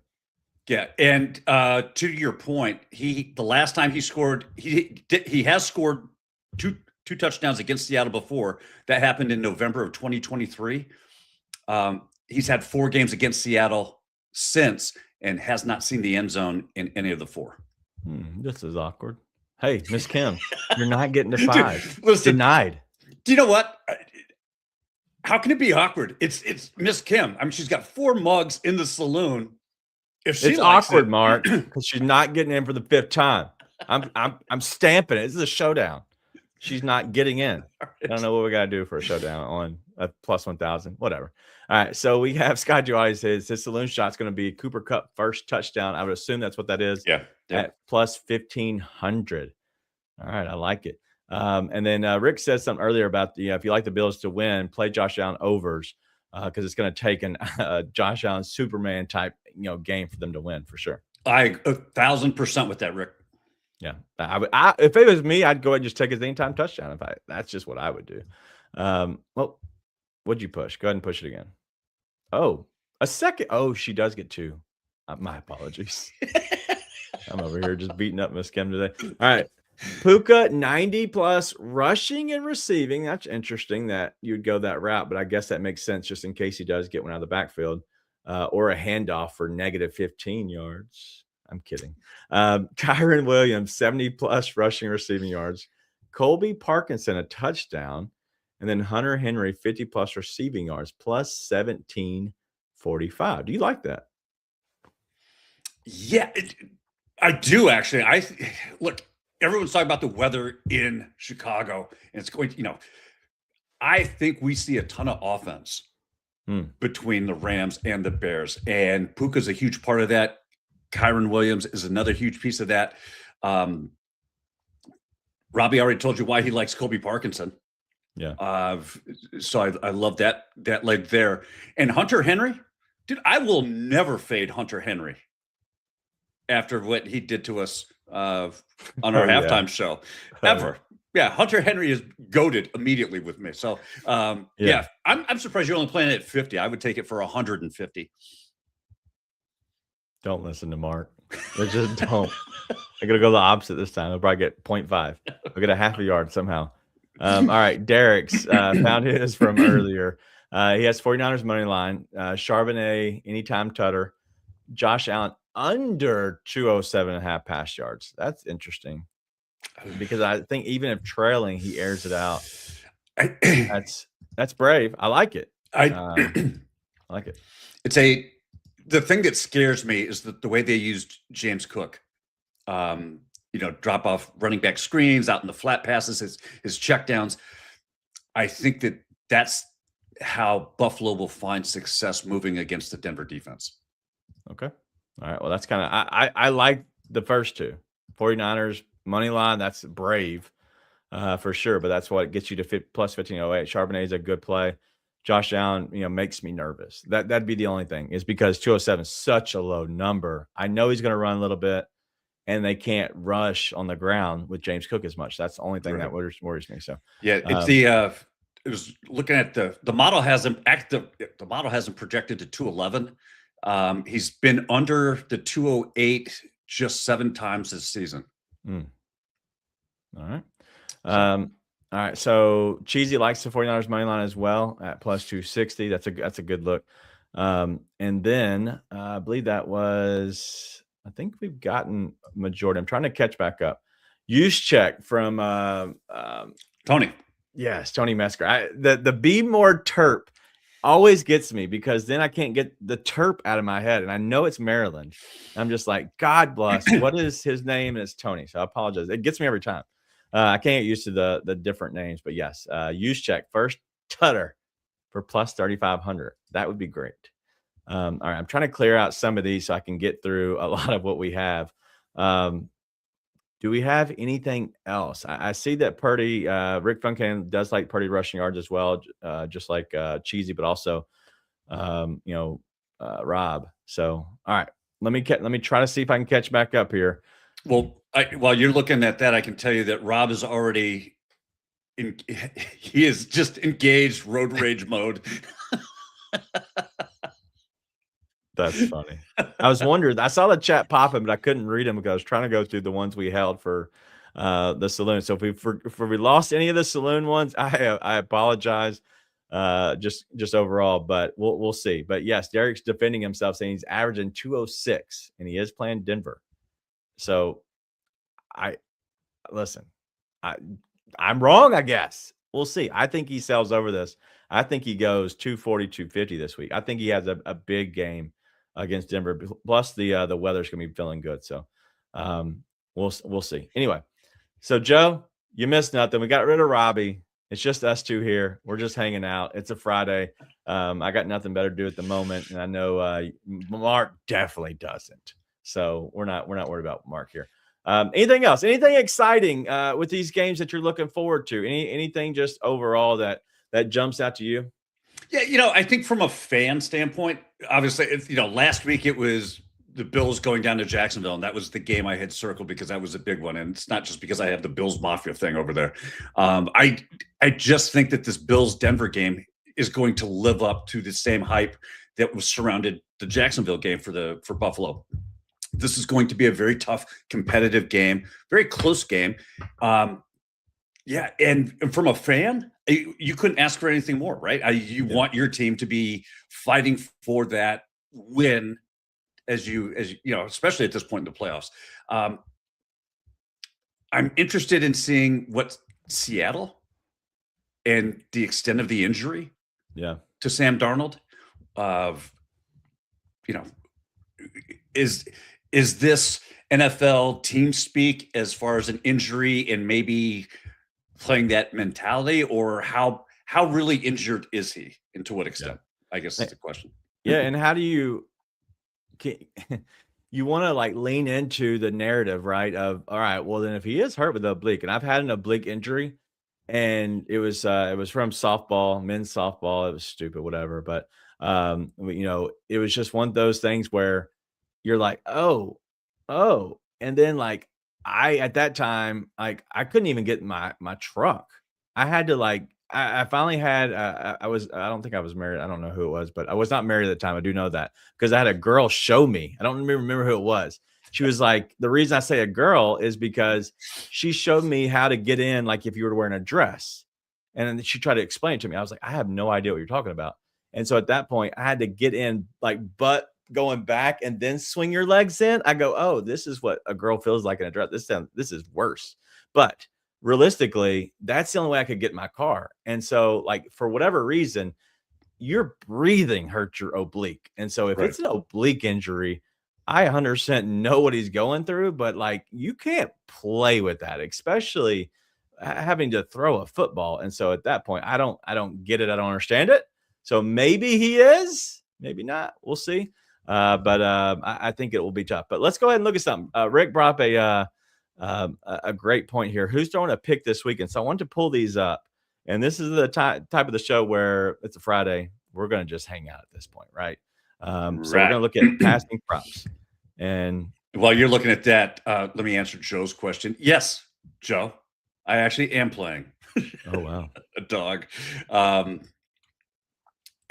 Speaker 3: Yeah, and to your point, the last time he scored, he has scored two touchdowns against Seattle before. That happened in November of 2023. He's had 4 games against Seattle since and has not seen the end zone in any of the 4.
Speaker 1: This is awkward. Hey, Miss Kim, you're not getting to 5.
Speaker 3: Dude, listen,
Speaker 1: denied.
Speaker 3: Do you know what? How can it be awkward? It's Miss Kim. I mean, she's got 4 mugs in the saloon. If it's
Speaker 1: awkward, Mark, because she's not getting in for the 5th time. I'm stamping it. This is a showdown. She's not getting in. I don't know what we got to do for a showdown on a plus 1,000. Whatever. All right. So we have Scott Joy says his saloon shot's going to be Cooper Kupp first touchdown. I would assume that's what that is.
Speaker 3: Yeah.
Speaker 1: At plus 1,500. All right. I like it. And then Rick said something earlier about if you like the Bills to win, play Josh Allen overs. because it's going to take an Josh Allen Superman type game for them to win for sure.
Speaker 3: I 1,000% with that, Rick.
Speaker 1: Yeah, if it was me, I'd go ahead and just take his anytime touchdown. That's just what I would do. Well, what'd you push? Go ahead and push it again. Oh, a second. Oh, she does get 2. My apologies. I'm over here just beating up Miss Kim today. All right. Puka 90 plus rushing and receiving. That's interesting that you'd go that route, but I guess that makes sense just in case he does get one out of the backfield or a handoff for negative 15 yards. I'm kidding. Kyron Williams 70 plus rushing and receiving yards. Colby Parkinson a touchdown. And then Hunter Henry 50 plus receiving yards plus 1745. Do you like that?
Speaker 3: Yeah, I do actually. Look, everyone's talking about the weather in Chicago, and it's going to, I think we see a ton of offense between the Rams and the Bears, and Puka's a huge part of that. Kyron Williams is another huge piece of that. Robbie already told you why he likes Colby Parkinson.
Speaker 1: Yeah.
Speaker 3: So I love that leg there. And Hunter Henry, dude, I will never fade Hunter Henry after what he did to us on our halftime show ever. Yeah, Hunter Henry is goated immediately with me. So yeah, I'm surprised you're only playing it at 50. I would take it for 150.
Speaker 1: Don't listen to Mark. They just don't. I'm gonna go the opposite this time. I'll probably get 0.5. I'll get a half a yard somehow. All right, Derek's found his from earlier. He has 49ers money line, Charbonnet, anytime tutter, Josh Allen under 207.5 pass yards. That's interesting because I think even if trailing, he airs it out. That's brave. I like it. I like it.
Speaker 3: The thing that scares me is the way they used James Cook. Drop off running back screens out in the flat passes, his checkdowns. I think that's how Buffalo will find success moving against the Denver defense.
Speaker 1: Okay. All right. Well, that's kind of, I like the first two 49ers money line. That's brave for sure, but that's what gets you to plus 1508. Charbonnet is a good play. Josh Allen, makes me nervous. That'd be the only thing is because 207 is such a low number. I know he's going to run a little bit. And they can't rush on the ground with James Cook as much. That's the only thing that worries me. So
Speaker 3: yeah, it's it was looking at the model hasn't projected to 211. He's been under the 208 just 7 times this season.
Speaker 1: All right. All right. So Cheesy likes the 49ers money line as well at plus 260. That's a good look. And then I believe that was. I think we've gotten majority. I'm trying to catch back up. Use check from
Speaker 3: Tony.
Speaker 1: Yes, Tony Mesker. The Be More Terp always gets me because then I can't get the Terp out of my head. And I know it's Maryland. I'm just like, God bless. What is his name? And it's Tony. So I apologize. It gets me every time. I can't get used to the different names. But yes, use check. First Tutter for plus 3,500. That would be great. All right, I'm trying to clear out some of these so I can get through a lot of what we have. Do we have anything else? I see that Purdy, Rick Funcan does like Purdy rushing yards as well, just like Cheesy, but also, Rob. So, all right, let me try to see if I can catch back up here.
Speaker 3: Well, while you're looking at that, I can tell you that Rob is already he is just engaged road rage mode.
Speaker 1: That's funny. I was wondering. I saw the chat popping, but I couldn't read them because I was trying to go through the ones we held for the saloon. So if we lost any of the saloon ones, I apologize. Just overall, but we'll see. But yes, Derek's defending himself, saying he's averaging 206, and he is playing Denver. So I'm wrong, I guess. We'll see. I think he sells over this. I think he goes 240, 250 this week. I think he has a big game against Denver. Plus the weather's gonna be feeling good. So we'll see. Anyway, so Joe, you missed nothing. We got rid of Robbie. It's just us two here. We're just hanging out. It's a Friday. I got nothing better to do at the moment, and I know Mark definitely doesn't. So we're not worried about Mark here. Anything else? Anything exciting with these games that you're looking forward to? Anything just overall that jumps out to you?
Speaker 3: Yeah, I think from a fan standpoint, obviously, last week it was the Bills going down to Jacksonville, and that was the game I had circled because that was a big one. And it's not just because I have the Bills Mafia thing over there. I just think that this Bills Denver game is going to live up to the same hype that was surrounded the Jacksonville game for Buffalo. This is going to be a very tough, competitive game, very close game. And from a fan, you couldn't ask for anything more, right? You want your team to be fighting for that win, as you especially at this point in the playoffs. I'm interested in seeing what Seattle and the extent of the injury, to Sam Darnold. Is this NFL team speak as far as an injury and maybe playing that mentality, or how really injured is he, and to what extent? I guess that's the question.
Speaker 1: Yeah, and how do you want to like lean into the narrative, right? Of all right, well then if he is hurt with the oblique, and I've had an oblique injury, and it was from softball, men's softball. It was stupid, whatever, but it was just one of those things where you're like, oh, and then like at that time, like I couldn't even get my truck. I had to I finally had I don't think I was married. I don't know who it was, but I was not married at the time. I do know that because I had a girl show me. I don't remember who it was. She was like, the reason I say a girl is because she showed me how to get in, like if you were wearing a dress. And then she tried to explain it to me. I was like, I have no idea what you're talking about. And so at that point, I had to get in like butt going back and then swing your legs in. I go, oh, this is what a girl feels like in a dress. This is worse. But realistically, that's the only way I could get in my car. And so like for whatever reason, your breathing hurts your oblique. And so if it's an oblique injury, I 100% know what he's going through, but like you can't play with that, especially having to throw a football. And so at that point, I don't get it. I don't understand it. So maybe he is, maybe not. We'll see. But I think it will be tough. But let's go ahead and look at something. Rick brought up a great point here. Who's throwing a pick this weekend? So I wanted to pull these up. And this is the type of the show where it's a Friday. We're going to just hang out at this point, right? So we're going to look at passing props. And
Speaker 3: while you're looking at that, let me answer Joe's question. Yes, Joe, I actually am playing.
Speaker 1: Oh, wow.
Speaker 3: A dog.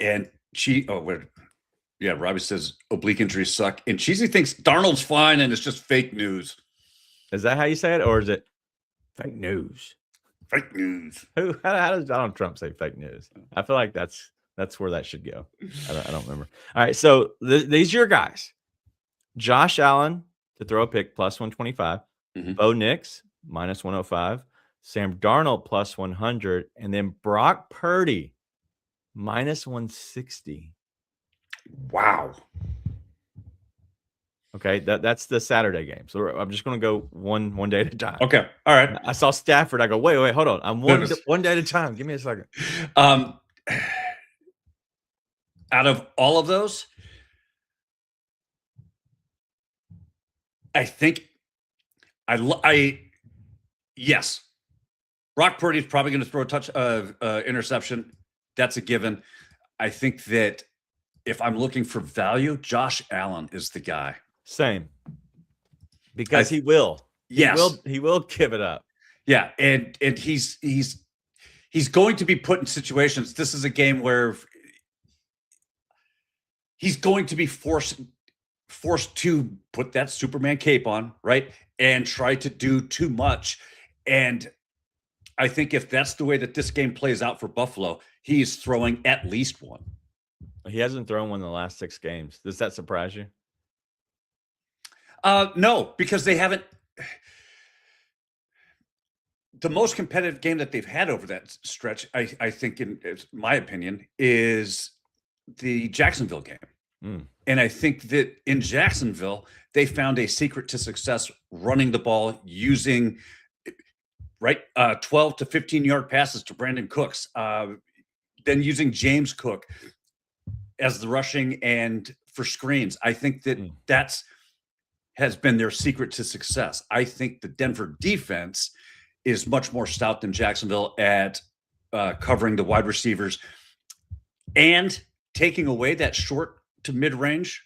Speaker 3: And Robbie says oblique injuries suck. And Cheesy thinks Darnold's fine and it's just fake news.
Speaker 1: Is that how you say it? Or is it fake news?
Speaker 3: Fake news.
Speaker 1: How does Donald Trump say fake news? I feel like that's where that should go. I don't remember. All right. So these are your guys. Josh Allen to throw a pick plus 125.
Speaker 3: Mm-hmm.
Speaker 1: Bo Nix minus 105. Sam Darnold plus 100. And then Brock Purdy minus 160.
Speaker 3: Wow.
Speaker 1: Okay, that's the Saturday game. So I'm just going to go one day at a time.
Speaker 3: Okay, all right.
Speaker 1: I saw Stafford. I go, wait, hold on. I'm one day at a time. Give me a second.
Speaker 3: Out of all of those, I think yes, Brock Purdy is probably going to throw a touch interception. That's a given. I think that if I'm looking for value, Josh Allen is the guy.
Speaker 1: Same. Because he will.
Speaker 3: Yes.
Speaker 1: He will give it up.
Speaker 3: Yeah, and he's going to be put in situations. This is a game where he's going to be forced to put that Superman cape on, right? And try to do too much. And I think if that's the way that this game plays out for Buffalo, he's throwing at least one.
Speaker 1: He hasn't thrown one in the last 6 games. Does that surprise you?
Speaker 3: No, because they haven't. The most competitive game that they've had over that stretch, I think, in my opinion, is the Jacksonville game. And I think that in Jacksonville, they found a secret to success running the ball using 12 to 15-yard passes to Brandon Cooks, then using James Cook as the rushing and for screens. I think that has been their secret to success. I think the Denver defense is much more stout than Jacksonville at covering the wide receivers. and taking away that short to mid-range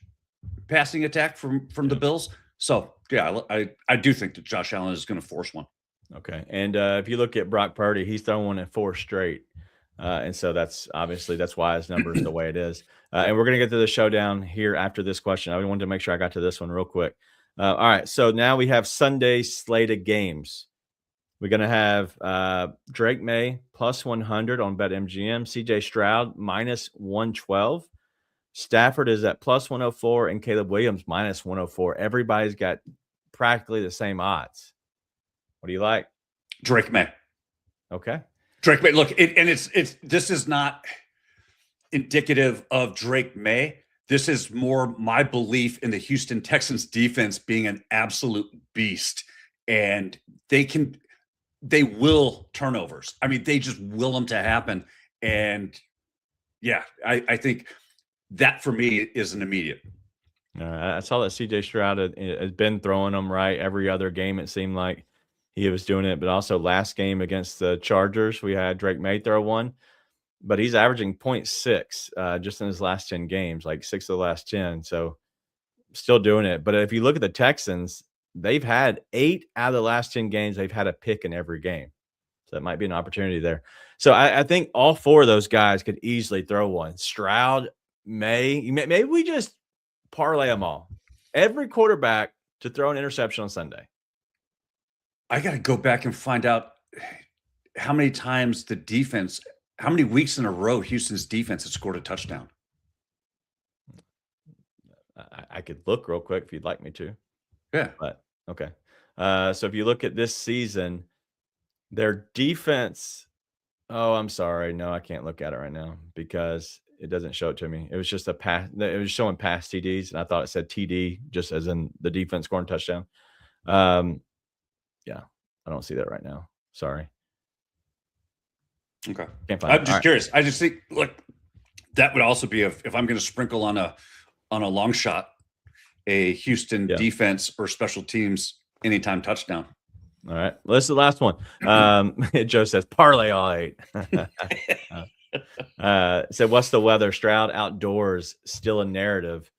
Speaker 3: passing attack from the Bills. So yeah, I do think that Josh Allen is going to force one.
Speaker 1: Okay. And if you look at Brock Purdy, he's thrown one in 4 straight. And so that's why his number is the way it is. And we're going to get to the showdown here after this question. I wanted to make sure I got to this one real quick. All right. So now we have Sunday slate of games. We're going to have Drake May plus 100 on BetMGM, CJ Stroud minus 112. Stafford is at plus 104 and Caleb Williams minus 104. Everybody's got practically the same odds. What do you like?
Speaker 3: Drake May.
Speaker 1: Okay.
Speaker 3: Drake May. Look, this is not indicative of Drake May. This is more my belief in the Houston Texans defense being an absolute beast. And they will turnovers. I mean, they just will them to happen. And yeah, I think that for me is an immediate.
Speaker 1: I saw that CJ Stroud has been throwing them right every other game. It seemed like he was doing it, but also last game against the Chargers, we had Drake May throw one, but he's averaging 0.6 just in his last 10 games, like 6 of the last 10. So still doing it. But if you look at the Texans, they've had 8 out of the last 10 games. They've had a pick in every game. So that might be an opportunity there. So I think all 4 of those guys could easily throw one. Stroud, maybe we just parlay them all. Every quarterback to throw an interception on Sunday.
Speaker 3: I got to go back and find out how many times how many weeks in a row Houston's defense has scored a touchdown.
Speaker 1: I could look real quick if you'd like me to.
Speaker 3: Yeah.
Speaker 1: But okay. So if you look at this season, their defense. Oh, I'm sorry. No, I can't look at it right now because it doesn't show it to me. It was just a pass. It was showing pass TDs, and I thought it said TD just as in the defense scoring touchdown. Yeah, I don't see that right now. Sorry.
Speaker 3: Okay.
Speaker 1: Can't find
Speaker 3: I'm just curious. I just think, look, that would also be if I'm going to sprinkle on a long shot, a Houston defense or special teams anytime touchdown.
Speaker 1: All right. Well, this is the last one. Joe says parlay all 8. So what's the weather? Stroud outdoors, still a narrative.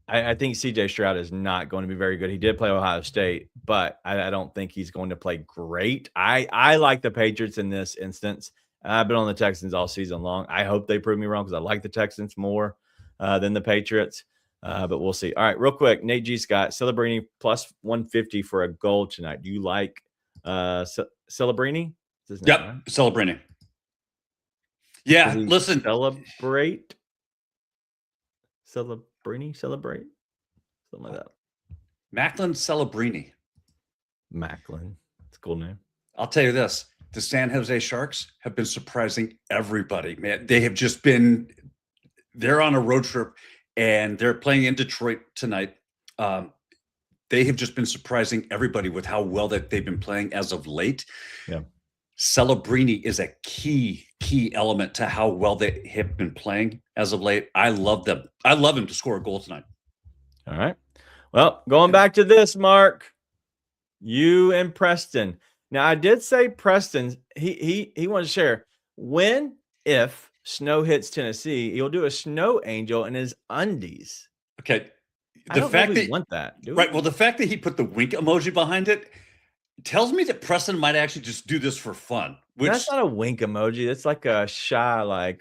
Speaker 1: I think CJ Stroud is not going to be very good. He did play Ohio State, but I don't think he's going to play great. I like the Patriots in this instance. I've been on the Texans all season long. I hope they prove me wrong because I like the Texans more than the Patriots. But we'll see. All right, real quick, Nate G. Scott, Celebrini plus 150 for a goal tonight. Do you like Celebrini?
Speaker 3: Yep, right? Celebrini. Yeah, listen.
Speaker 1: Celebrate? Celebrini? Celebrate? Something like that.
Speaker 3: Macklin Celebrini.
Speaker 1: Macklin. It's a cool name.
Speaker 3: I'll tell you this. The San Jose Sharks have been surprising everybody, man. They have just been – they're on a road trip, and they're playing in Detroit tonight. They have just been surprising everybody with how well that they've been playing as of late.
Speaker 1: Yeah.
Speaker 3: Celebrini is a key element to how well they have been playing as of late. I love them. I love him to score a goal tonight.
Speaker 1: All right. Well, going back to this, Mark, you and Preston. Now, I did say Preston, he wants to share if snow hits Tennessee, he'll do a snow angel in his undies.
Speaker 3: Okay.
Speaker 1: The fact that want that.
Speaker 3: Right. Well, the fact that he put the wink emoji behind it tells me that Preston might actually just do this for fun.
Speaker 1: That's not a wink emoji. That's like a shy,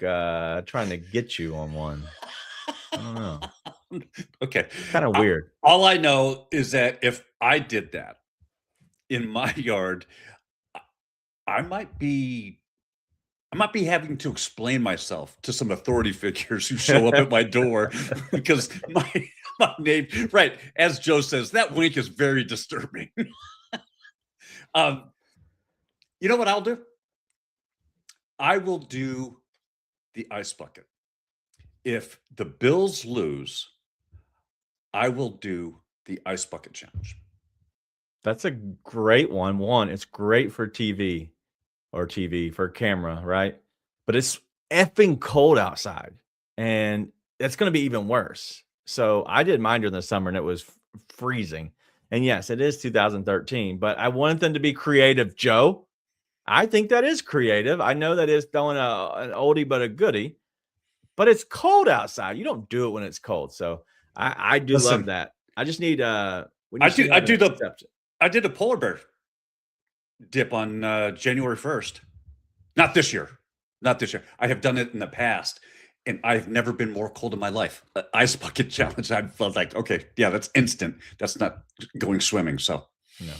Speaker 1: trying to get you on one. I don't know.
Speaker 3: Okay.
Speaker 1: Kind of weird.
Speaker 3: All I know is that if I did that in my yard, I might be having to explain myself to some authority figures who show up at my door because my name, right, as Joe says, that wink is very disturbing. You know what I'll do? I will do the ice bucket. If the Bills lose, I will do the ice bucket challenge.
Speaker 1: That's a great one. One, it's great for TV for camera, right? But it's effing cold outside, and it's going to be even worse. So I did mine during the summer, and it was freezing. And yes, it is 2013, but I wanted them to be creative, Joe. I think that is creative. I know that is throwing an oldie but a goodie, but it's cold outside. You don't do it when it's cold. So I do love that. I just need I did
Speaker 3: a polar bear dip on January 1st. Not this year. I have done it in the past, and I've never been more cold in my life. Ice bucket challenge. I felt like, okay, yeah, that's instant. That's not going swimming. So
Speaker 1: no.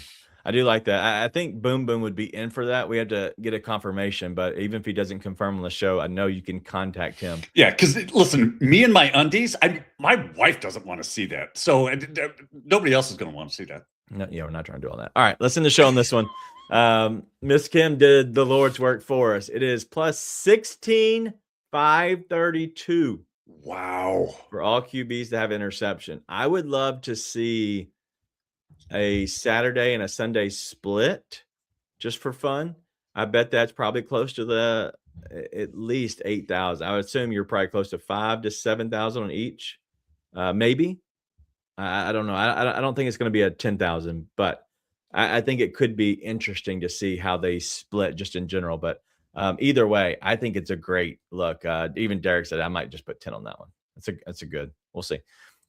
Speaker 1: I do like that. I think Boom Boom would be in for that. We have to get a confirmation, but even if he doesn't confirm on the show, I know you can contact him.
Speaker 3: Yeah, because listen, me and my undies, my wife doesn't want to see that. So nobody else is going to want to see that.
Speaker 1: No, yeah, we're not trying to do all that. All right, let's end the show on this one. Miss Kim did the Lord's work for us. It is plus 16,532.
Speaker 3: Wow.
Speaker 1: For all QBs to have interception. I would love to see a Saturday and a Sunday split just for fun. I bet that's probably close to at least 8,000. I would assume you're probably close to 5,000 to 7,000 on each. Maybe. I don't know. I don't think it's going to be a 10,000, but I think it could be interesting to see how they split just in general. But either way, I think it's a great look. Even Derek said I might just put 10 on that one. That's a good. We'll see.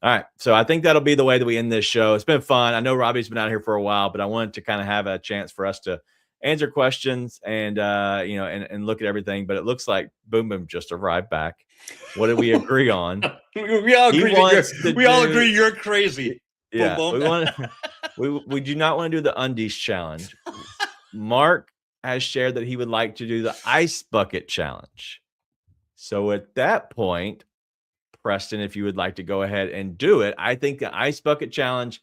Speaker 1: All right. So I think that'll be the way that we end this show. It's been fun. I know Robbie's been out here for a while, but I wanted to kind of have a chance for us to answer questions and, and look at everything. But it looks like Boom Boom just arrived back. What did we agree on?
Speaker 3: We all agree. All agree you're crazy.
Speaker 1: Yeah.
Speaker 3: Boom, boom.
Speaker 1: We do not want to do the undies challenge. Mark has shared that he would like to do the ice bucket challenge. So at that point, Preston, if you would like to go ahead and do it, I think the ice bucket challenge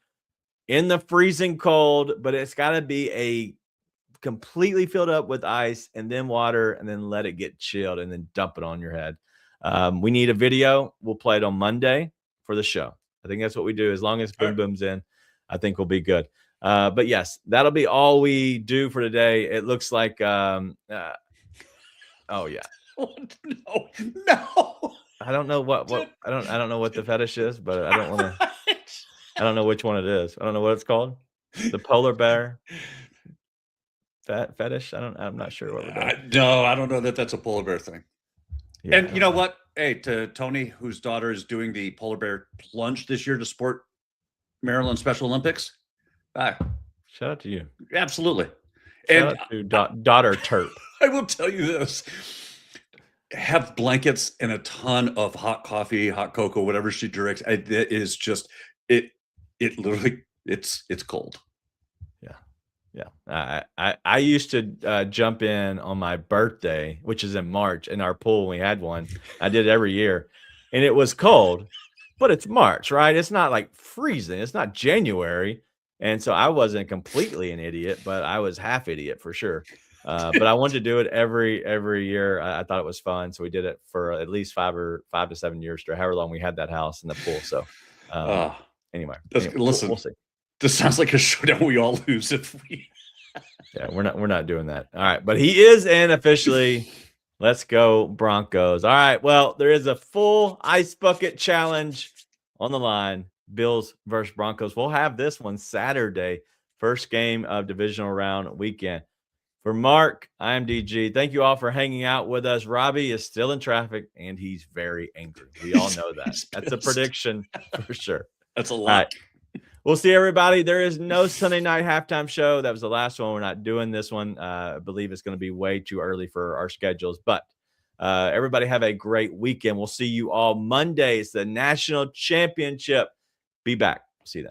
Speaker 1: in the freezing cold, but it's got to be a completely filled up with ice and then water and then let it get chilled and then dump it on your head. We need a video. We'll play it on Monday for the show. I think that's what we do. As long as Boom Boom's in, I think we'll be good. But yes, that'll be all we do for today. It looks like, oh yeah.
Speaker 3: No.
Speaker 1: I don't know what I don't know what the fetish is, but I don't want to. I don't know which one it is. I don't know what it's called. The polar bear fetish. I'm not sure what we're doing.
Speaker 3: No, I don't know that that's a polar bear thing. Yeah, and you know what? Hey, to Tony, whose daughter is doing the polar bear plunge this year to support Maryland Special Olympics.
Speaker 1: Shout out to you.
Speaker 3: Absolutely.
Speaker 1: Shout out to daughter Terp.
Speaker 3: I will tell you this. Have blankets and a ton of hot coffee, hot cocoa, whatever she drinks. It is just it literally it's cold.
Speaker 1: Yeah. I used to jump in on my birthday, which is in March, in our pool. We had one. I did it every year, and it was cold, but it's March, right? It's not like freezing. It's not January, and so I wasn't completely an idiot, but I was half idiot for sure. But I wanted to do it every year. I thought it was fun, so we did it for at least 5 to 7 years straight, however long we had that house in the pool. So anyway,
Speaker 3: listen, we'll see. This sounds like a showdown we all lose if we.
Speaker 1: Yeah, we're not doing that. All right, but he is in officially. Let's go Broncos. All right, well, there is a full ice bucket challenge on the line. Bills versus Broncos. We'll have this one Saturday, first game of divisional round weekend. For Mark, I am DG. Thank you all for hanging out with us. Robbie is still in traffic, and he's very angry. We all know that. That's a prediction for sure.
Speaker 3: That's a lot.
Speaker 1: All right. We'll see everybody. There is no Sunday night halftime show. That was the last one. We're not doing this one. I believe it's going to be way too early for our schedules. But everybody have a great weekend. We'll see you all Monday. It's the national championship. Be back. See you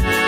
Speaker 1: then.